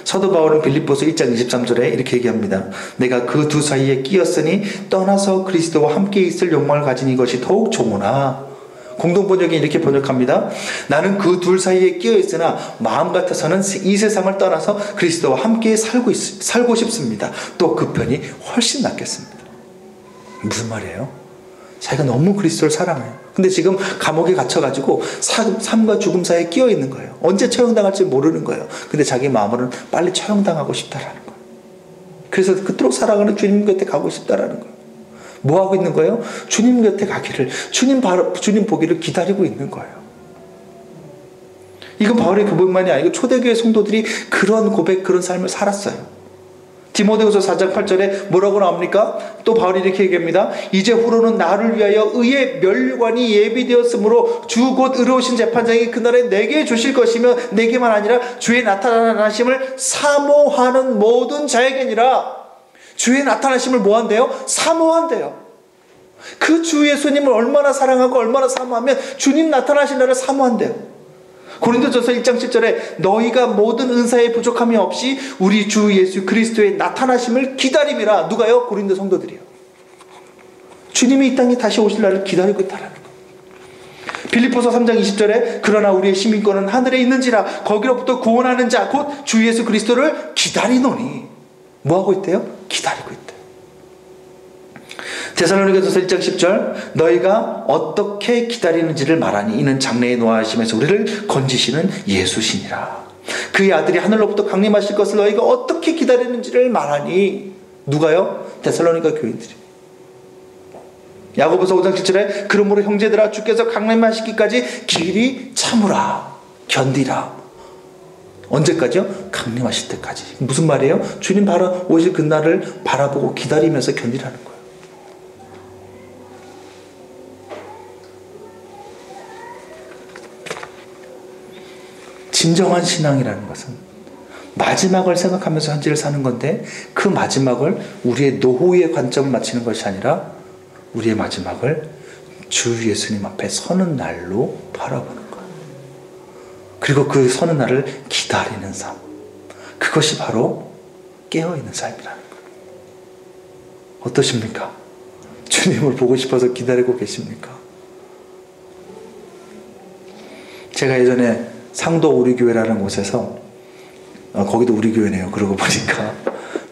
사도 바울은 빌립보서 1장 23절에 이렇게 얘기합니다. 내가 그 두 사이에 끼었으니 떠나서 그리스도와 함께 있을 욕망을 가진 이것이 더욱 좋으나, 공동번역이 이렇게 번역합니다. 나는 그 둘 사이에 끼어 있으나 마음 같아서는 이 세상을 떠나서 그리스도와 함께 살고 싶습니다. 또 그 편이 훨씬 낫겠습니다. 무슨 말이에요? 자기가 너무 그리스도를 사랑해요. 근데 지금 감옥에 갇혀가지고 삶과 죽음 사이에 끼어 있는 거예요. 언제 처형당할지 모르는 거예요. 근데 자기 마음으로는 빨리 처형당하고 싶다라는 거예요. 그래서 그토록 사랑하는 주님 곁에 가고 싶다라는 거예요. 뭐 하고 있는 거예요? 주님 곁에 가기를, 주님 보기를 기다리고 있는 거예요. 이건 바울의 고백만이 아니고 초대교회 성도들이 그런 고백, 그런 삶을 살았어요. 디모데후서 4장 8절에 뭐라고 나옵니까? 또 바울이 이렇게 얘기합니다. 이제 후로는 나를 위하여 의의 면류관이 예비되었으므로 주 곧 의로우신 재판장이 그날에 내게 주실 것이며 내게만 아니라 주의 나타나심을 사모하는 모든 자에게니라. 주의 나타나심을 뭐 한대요? 사모한대요. 그 주 예수님을 얼마나 사랑하고 얼마나 사모하면 주님 나타나신 날을 사모한대요. 고린도전서 1장 7절에 너희가 모든 은사에 부족함이 없이 우리 주 예수 그리스도의 나타나심을 기다림이라. 누가요? 고린도 성도들이요. 주님이 이 땅에 다시 오실 날을 기다리고 있다라는 거예요. 빌립보서 3장 20절에 그러나 우리의 시민권은 하늘에 있는지라 거기로부터 구원하는 자 곧 주 예수 그리스도를 기다리노니. 뭐하고 있대요? 기다리고 있대요. 데살로니가전서 1장 10절 너희가 어떻게 기다리는지를 말하니 이는 장래에 노하심에서 우리를 건지시는 예수시니라. 그의 아들이 하늘로부터 강림하실 것을 너희가 어떻게 기다리는지를 말하니. 누가요? 데살로니가 교인들이. 야고보서 5장 7절에 그러므로 형제들아 주께서 강림하시기까지 길이 참으라, 견디라. 언제까지요? 강림하실 때까지. 무슨 말이에요? 주님 바로 오실 그날을 바라보고 기다리면서 견디라는 거예요. 진정한 신앙이라는 것은 마지막을 생각하면서 현재를 사는 건데 그 마지막을 우리의 노후의 관점을 맞추는 것이 아니라 우리의 마지막을 주 예수님 앞에 서는 날로 바라보는 거예요. 그리고 그 서는 날을 기다리는 삶. 그것이 바로 깨어있는 삶이라는 거예요. 어떠십니까? 주님을 보고 싶어서 기다리고 계십니까? 제가 예전에 상도 우리 교회라는 곳에서 거기도 우리 교회네요. 그러고 보니까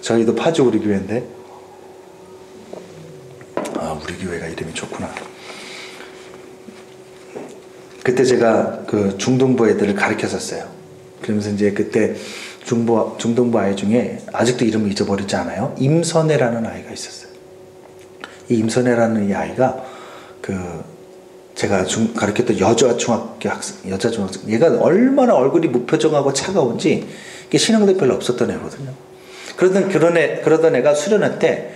저희도 파주 우리 교회인데 우리 교회가 이름이 좋구나. 그때 제가 그 중동부 애들을 가르쳤었어요. 그러면서 이제 그때 중동부 아이 중에 아직도 이름을 잊어버리지 않아요. 임선혜라는 아이가 있었어요. 이 임선혜라는 이 아이가 제가 가르쳤던 여자 중학생, 얘가 얼마나 얼굴이 무표정하고 차가운지 이게 신앙도 별로 없었던 애거든요. 그러던 애가 수련회 때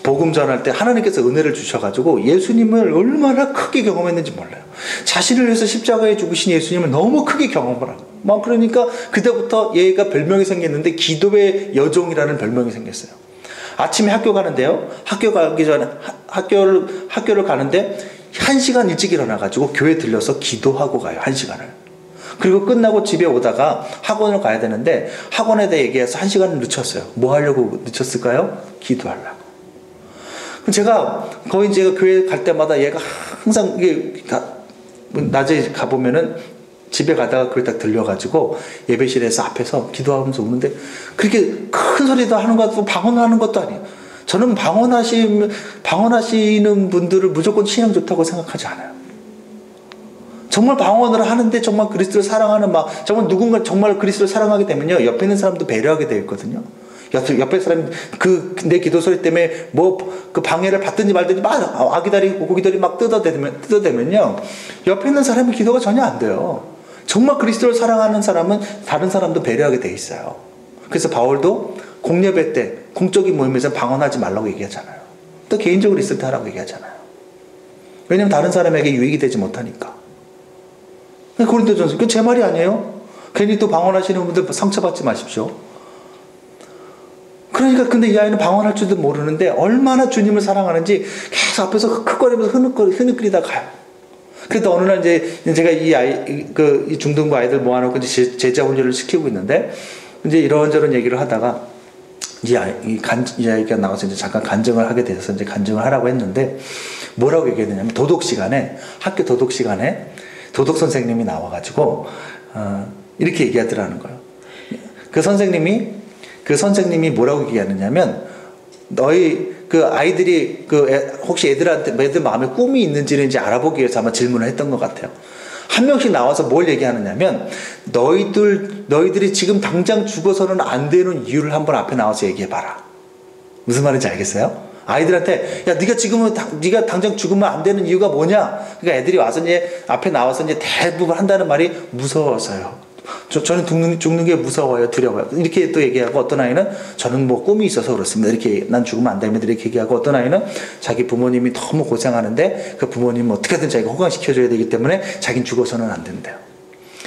복음 전할 때 하나님께서 은혜를 주셔가지고 예수님을 얼마나 크게 경험했는지 몰라요. 자신을 위해서 십자가에 죽으신 예수님을 너무 크게 경험을 하고 그러니까 그때부터 얘가 별명이 생겼는데 기도의 여종이라는 별명이 생겼어요. 아침에 학교 가는데요. 학교 가기 전에 학교를 가는데 1시간 일찍 일어나가지고 교회 들려서 기도하고 가요. 1시간을. 그리고 끝나고 집에 오다가 학원을 가야 되는데 학원에 대해 얘기해서 1시간을 늦췄어요. 뭐 하려고 늦췄을까요? 기도하려고. 제가 교회 갈 때마다 얘가 항상 낮에 가보면은 집에 가다가 그걸 딱 들려가지고 예배실에서 앞에서 기도하면서 우는데 그렇게 큰 소리도 하는 것도 방언하는 것도 아니에요. 저는 방언하시는 분들을 무조건 신앙 좋다고 생각하지 않아요. 정말 방언을 하는데 정말 그리스도를 사랑하는 정말 누군가 정말 그리스도를 사랑하게 되면요 옆에 있는 사람도 배려하게 되어 있거든요. 옆에 사람이 내 기도 소리 때문에 방해를 받든지 말든지 아기다리 고기다리 뜯어대면요 옆에 있는 사람의 기도가 전혀 안 돼요. 정말 그리스도를 사랑하는 사람은 다른 사람도 배려하게 돼 있어요. 그래서 바울도 공예배 때 공적인 모임에서 방언하지 말라고 얘기하잖아요. 또 개인적으로 있을 때 하라고 얘기하잖아요. 왜냐면 다른 사람에게 유익이 되지 못하니까. 고린도전서 그건 제 말이 아니에요. 괜히 또 방언하시는 분들 상처받지 마십시오. 그러니까 근데 이 아이는 방언할 줄도 모르는데 얼마나 주님을 사랑하는지 계속 앞에서 흑흑거리면서 흐느끼다 가요. 그래도 어느 날 제가 이 중등부 아이들 모아놓고 제자 훈련을 시키고 있는데 이제 이런저런 얘기를 하다가 이 아이가 나와서 이제 잠깐 간증을 하게 돼서 이제 간증을 하라고 했는데 뭐라고 얘기했느냐면 학교 도덕 시간에 도덕 선생님이 나와가지고 이렇게 얘기하더라는 거예요. 그 선생님이 뭐라고 얘기하느냐면 너희 아이들이 혹시 애들 마음에 꿈이 있는지는 이제 알아보기 위해서 아마 질문을 했던 것 같아요. 한 명씩 나와서 뭘 얘기하느냐면 너희들이 지금 당장 죽어서는 안 되는 이유를 한번 앞에 나와서 얘기해봐라. 무슨 말인지 알겠어요? 아이들한테 야 네가 당장 죽으면 안 되는 이유가 뭐냐? 그러니까 애들이 와서 이제 앞에 나와서 이제 대부분 한다는 말이 무서워서요. 저는 죽는 게 무서워요, 두려워요. 이렇게 또 얘기하고 어떤 아이는 저는 꿈이 있어서 그렇습니다. 이렇게 난 죽으면 안 됩니다. 이렇게 얘기하고 어떤 아이는 자기 부모님이 너무 고생하는데 그 부모님 어떻게든 자기가 호강시켜줘야 되기 때문에 자기는 죽어서는 안 된대요.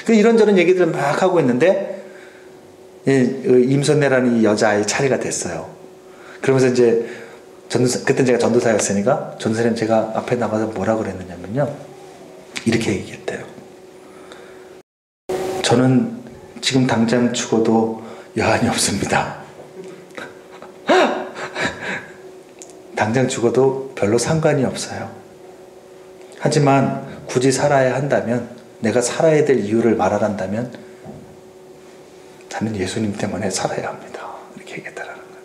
이런저런 얘기들을 막 하고 있는데 임선혜라는 이 여자아이 차례가 됐어요. 그러면서 이제 그때 제가 전도사였으니까 전도사님 제가 앞에 나가서 뭐라 그랬느냐면요. 이렇게 얘기했대요. 저는 지금 당장 죽어도 여한이 없습니다. 당장 죽어도 별로 상관이 없어요. 하지만 굳이 살아야 한다면, 내가 살아야 될 이유를 말하란다면 나는 예수님 때문에 살아야 합니다. 이렇게 얘기했다라는 거예요.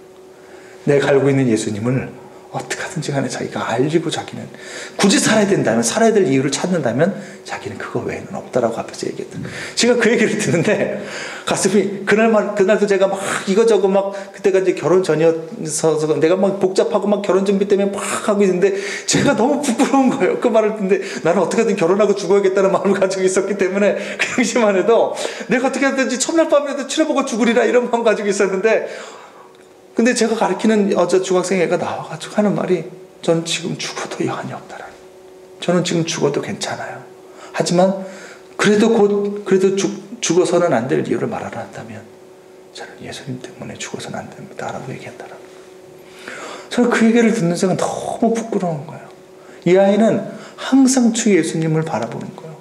내가 알고 있는 예수님을 어떻게 하든지 간에 자기가 알리고 자기는 굳이 살아야 된다면, 살아야 될 이유를 찾는다면 자기는 그거 외에는 없다라고 앞에서 얘기했다. 제가 그 얘기를 듣는데 가슴이 그날도 제가 막 이거저거 막 그때가 이제 결혼 전이어서 내가 막 복잡하고 막 결혼 준비 때문에 막 하고 있는데 제가 너무 부끄러운 거예요. 그 말을 듣는데 나는 어떻게든 결혼하고 죽어야겠다는 마음을 가지고 있었기 때문에 그 당시만 해도 내가 어떻게 하든지 첫날 밤이라도 치러보고 죽으리라 이런 마음 가지고 있었는데, 근데 제가 가르치는 여자 중학생 애가 나와가지고 하는 말이 저는 지금 죽어도 여한이 없다라는, 저는 지금 죽어도 괜찮아요. 하지만 그래도 죽어서는 안 될 이유를 말하라 한다면 저는 예수님 때문에 죽어서는 안 됩니다 라고 얘기한다라는 거예요. 저는 그 얘기를 듣는 순간 너무 부끄러운 거예요. 이 아이는 항상 주 예수님을 바라보는 거예요.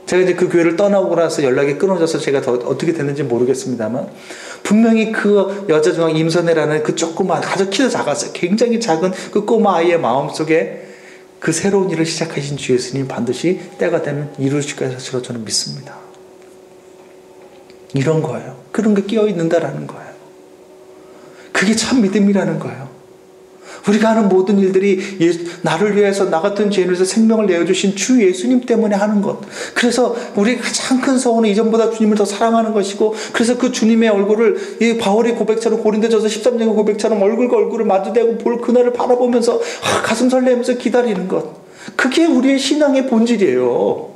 제가 이제 그 교회를 떠나고 나서 연락이 끊어져서 제가 더 어떻게 됐는지 모르겠습니다만 분명히 그 여자 중앙 임선혜라는 그 조그만, 아주 키도 작았어요. 굉장히 작은 그 꼬마 아이의 마음속에 그 새로운 일을 시작하신 주 예수님 반드시 때가 되면 이루실 것이라고 저는 믿습니다. 이런 거예요. 그런 게 끼어 있는다라는 거예요. 그게 참 믿음이라는 거예요. 우리가 하는 모든 일들이 나를 위해서, 나 같은 죄인을 위해서 생명을 내어주신 주 예수님 때문에 하는 것. 그래서 우리의 가장 큰 소원은 이전보다 주님을 더 사랑하는 것이고, 그래서 그 주님의 얼굴을 이 바울의 고백처럼, 고린도전서 13장 고백처럼 얼굴과 얼굴을 마주대고 볼 그날을 바라보면서 가슴 설레면서 기다리는 것. 그게 우리의 신앙의 본질이에요.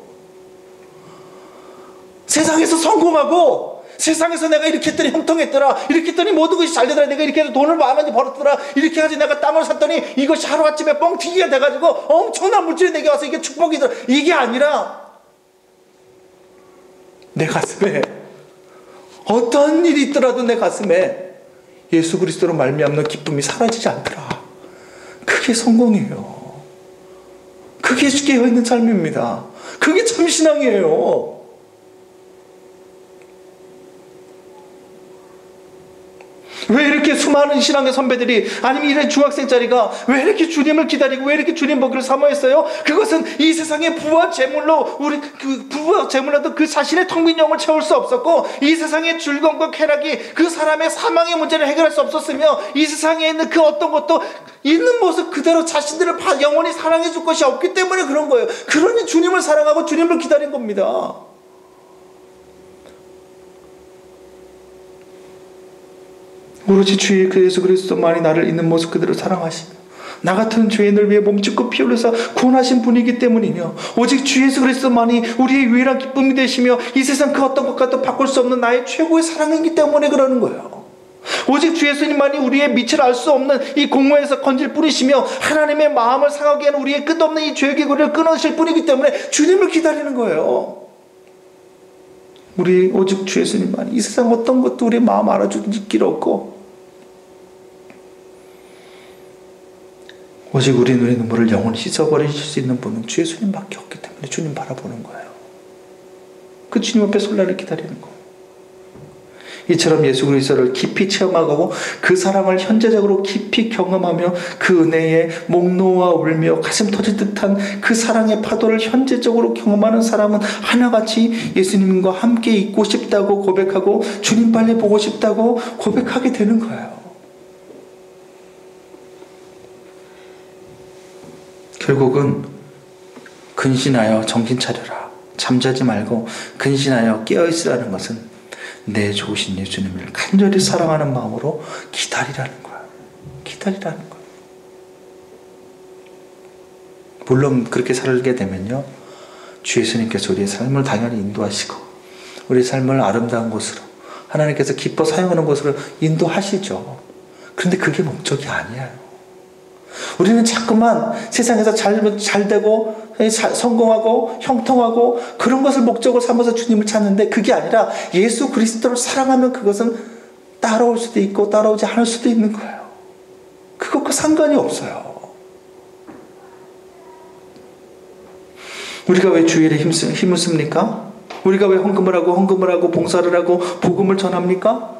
세상에서 성공하고, 세상에서 내가 이렇게 했더니 형통했더라, 이렇게 했더니 모든 것이 잘 되더라, 내가 이렇게 해서 돈을 많이 벌었더라, 이렇게 해가지고 내가 땅을 샀더니 이것이 하루아침에 뻥튀기가 돼가지고 엄청난 물질이 내게 와서 이게 축복이더라. 이게 아니라 내 가슴에 어떤 일이 있더라도 내 가슴에 예수 그리스도로 말미암는 기쁨이 사라지지 않더라. 그게 성공이에요. 그게 깨어있는 삶입니다. 그게 참 신앙이에요. 왜 이렇게 수많은 신앙의 선배들이, 아니면 이런 중학생짜리가 왜 이렇게 주님을 기다리고 왜 이렇게 주님 보기를 사모했어요? 그것은 이 세상의 부와 재물로, 우리 그 부와 재물로도 그 자신의 텅 빈 영을 채울 수 없었고, 이 세상의 즐거움과 쾌락이 그 사람의 사망의 문제를 해결할 수 없었으며, 이 세상에 있는 그 어떤 것도 있는 모습 그대로 자신들을 영원히 사랑해 줄 것이 없기 때문에 그런 거예요. 그러니 주님을 사랑하고 주님을 기다린 겁니다. 오로지 주의 그 예수 그리스도만이 나를 있는 모습 그대로 사랑하시며 나 같은 죄인을 위해 몸짓고 피 흘려서 구원하신 분이기 때문이며, 오직 주 예수 그리스도만이 우리의 유일한 기쁨이 되시며 이 세상 그 어떤 것과도 바꿀 수 없는 나의 최고의 사랑이기 때문에 그러는 거예요. 오직 주 예수님만이 우리의 밑을 알 수 없는 이 공허에서 건질 뿐이시며, 하나님의 마음을 상하게 하는 우리의 끝없는 이 죄의 고리를 끊으실 뿐이기 때문에 주님을 기다리는 거예요. 우리 오직 주 예수님만이 이 세상 어떤 것도 우리의 마음 알아주는 길 없고, 오직 우리 눈의 눈물을 영원히 씻어버리실 수 있는 분은 주 예수님밖에 없기 때문에 주님 바라보는 거예요. 그 주님 앞에 솔라를 기다리는 거예요. 이처럼 예수 그리스도를 깊이 체험하고 그 사랑을 현재적으로 깊이 경험하며 그 은혜에 목 놓아 울며 가슴 터질 듯한 그 사랑의 파도를 현재적으로 경험하는 사람은 하나같이 예수님과 함께 있고 싶다고 고백하고 주님 빨리 보고 싶다고 고백하게 되는 거예요. 결국은 근신하여 정신 차려라, 잠자지 말고 근신하여 깨어있으라는 것은 내 좋으신 예수님을 간절히 사랑하는 마음으로 기다리라는 거야. 기다리라는 거야. 물론 그렇게 살게 되면요, 주 예수님께서 우리의 삶을 당연히 인도하시고 우리의 삶을 아름다운 곳으로, 하나님께서 기뻐 사용하는 곳으로 인도하시죠. 그런데 그게 목적이 아니에요. 우리는 자꾸만 세상에서 잘 되고 성공하고 형통하고 그런 것을 목적으로 삼아서 주님을 찾는데, 그게 아니라 예수 그리스도를 사랑하면 그것은 따라올 수도 있고 따라오지 않을 수도 있는 거예요. 그것과 상관이 없어요. 우리가 왜 주일에 힘을 씁니까? 우리가 왜 헌금을 하고 봉사를 하고 복음을 전합니까?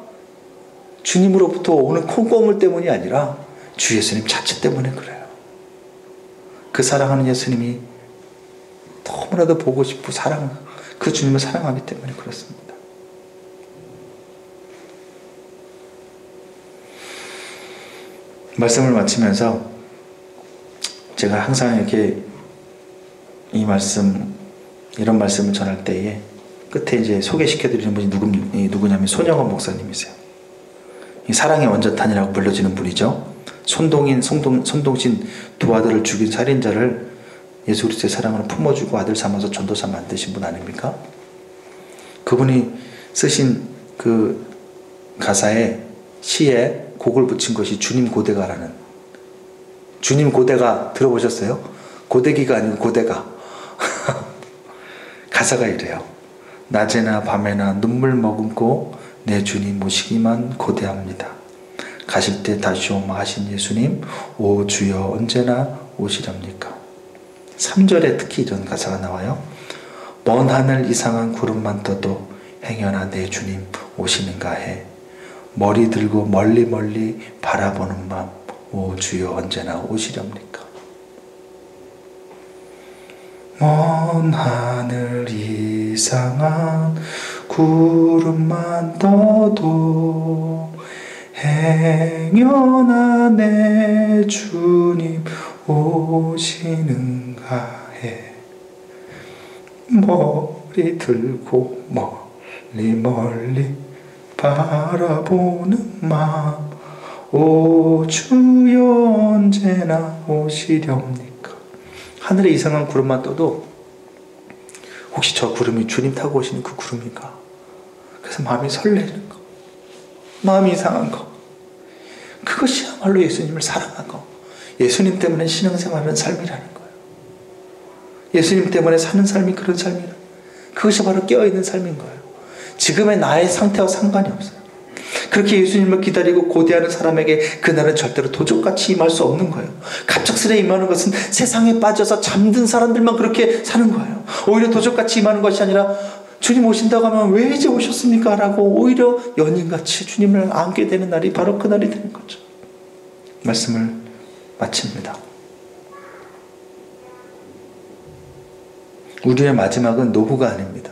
주님으로부터 오는 콩고물 때문이 아니라 주 예수님 자체 때문에 그래요. 그 사랑하는 예수님이 너무나도 보고 싶고 그 주님을 사랑하기 때문에 그렇습니다. 말씀을 마치면서 제가 항상 이렇게 이런 말씀을 전할 때에 끝에 이제 소개시켜드리는 분이 누구냐면 손영원 목사님이세요. 이 사랑의 원자탄이라고 불려지는 분이죠. 손동신 두 아들을 죽인 살인자를 예수 그리스도의 사랑으로 품어주고 아들 삼아서 전도사 만드신 분 아닙니까? 그분이 쓰신 그 가사에, 시에 곡을 붙인 것이 주님 고대가라는, 주님 고대가 들어보셨어요? 고데기가 아니고 고대가. 가사가 이래요. 낮에나 밤에나 눈물 머금고 내 주님 모시기만 고대합니다. 가실 때 다시 오마 하신 예수님, 오 주여 언제나 오시렵니까? 3절에 특히 이런 가사가 나와요. 먼 하늘 이상한 구름만 떠도 행여나 내 주님 오시는가 해. 머리 들고 멀리 멀리 바라보는 밤, 오 주여 언제나 오시렵니까? 먼 하늘 이상한 구름만 떠도 행여나 내 주님 오시는가 해. 머리 들고 멀리 멀리 바라보는 마음, 오 주여 언제나 오시렵니까. 하늘에 이상한 구름만 떠도 혹시 저 구름이 주님 타고 오시는 그 구름인가. 그래서 마음이 설레는 거, 마음이 이상한 거, 그것이야말로 예수님을 사랑한 거, 예수님 때문에 신앙생활하는 삶이라는 거예요. 예수님 때문에 사는 삶이 그런 삶이라. 그것이 바로 깨어있는 삶인 거예요. 지금의 나의 상태와 상관이 없어요. 그렇게 예수님을 기다리고 고대하는 사람에게 그날은 절대로 도적같이 임할 수 없는 거예요. 갑작스레 임하는 것은 세상에 빠져서 잠든 사람들만 그렇게 사는 거예요. 오히려 도적같이 임하는 것이 아니라 주님 오신다고 하면 왜 이제 오셨습니까? 라고 오히려 연인같이 주님을 안게 되는 날이 바로 그날이 되는 거죠. 말씀을 마칩니다. 우리의 마지막은 노후가 아닙니다.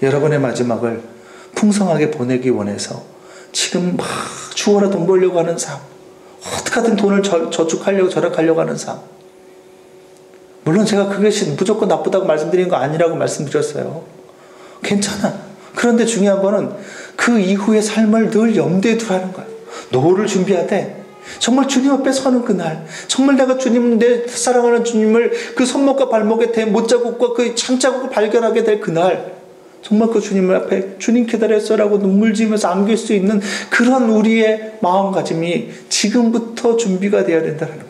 여러분의 마지막을 풍성하게 보내기 원해서 지금 막 죽어라 돈 벌려고 하는 삶, 어떻게든 돈을 저축하려고 절약하려고 하는 삶. 물론 제가 그것이 무조건 나쁘다고 말씀드리는 거 아니라고 말씀드렸어요. 괜찮아. 그런데 중요한 거는 그 이후의 삶을 늘 염두에 두라는 거예요. 노후를 준비하되 정말 주님 앞에 서는 그날, 정말 내가 주님, 내 사랑하는 주님을 그 손목과 발목에 대 못자국과 그 창자국을 발견하게 될 그날, 정말 그 주님 앞에 주님 기다렸어라고 눈물 지으면서 안길 수 있는 그런 우리의 마음가짐이 지금부터 준비가 되어야 된다는 거예요.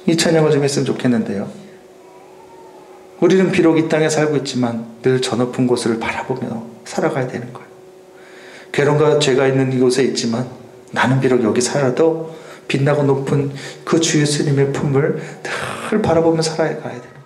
이 찬양을 좀 했으면 좋겠는데요. 우리는 비록 이 땅에 살고 있지만 늘 저 높은 곳을 바라보며 살아가야 되는 거예요. 괴로움과 죄가 있는 이곳에 있지만 나는 비록 여기 살아도 빛나고 높은 그 주 예수님의 품을 늘 바라보며 살아가야 돼요.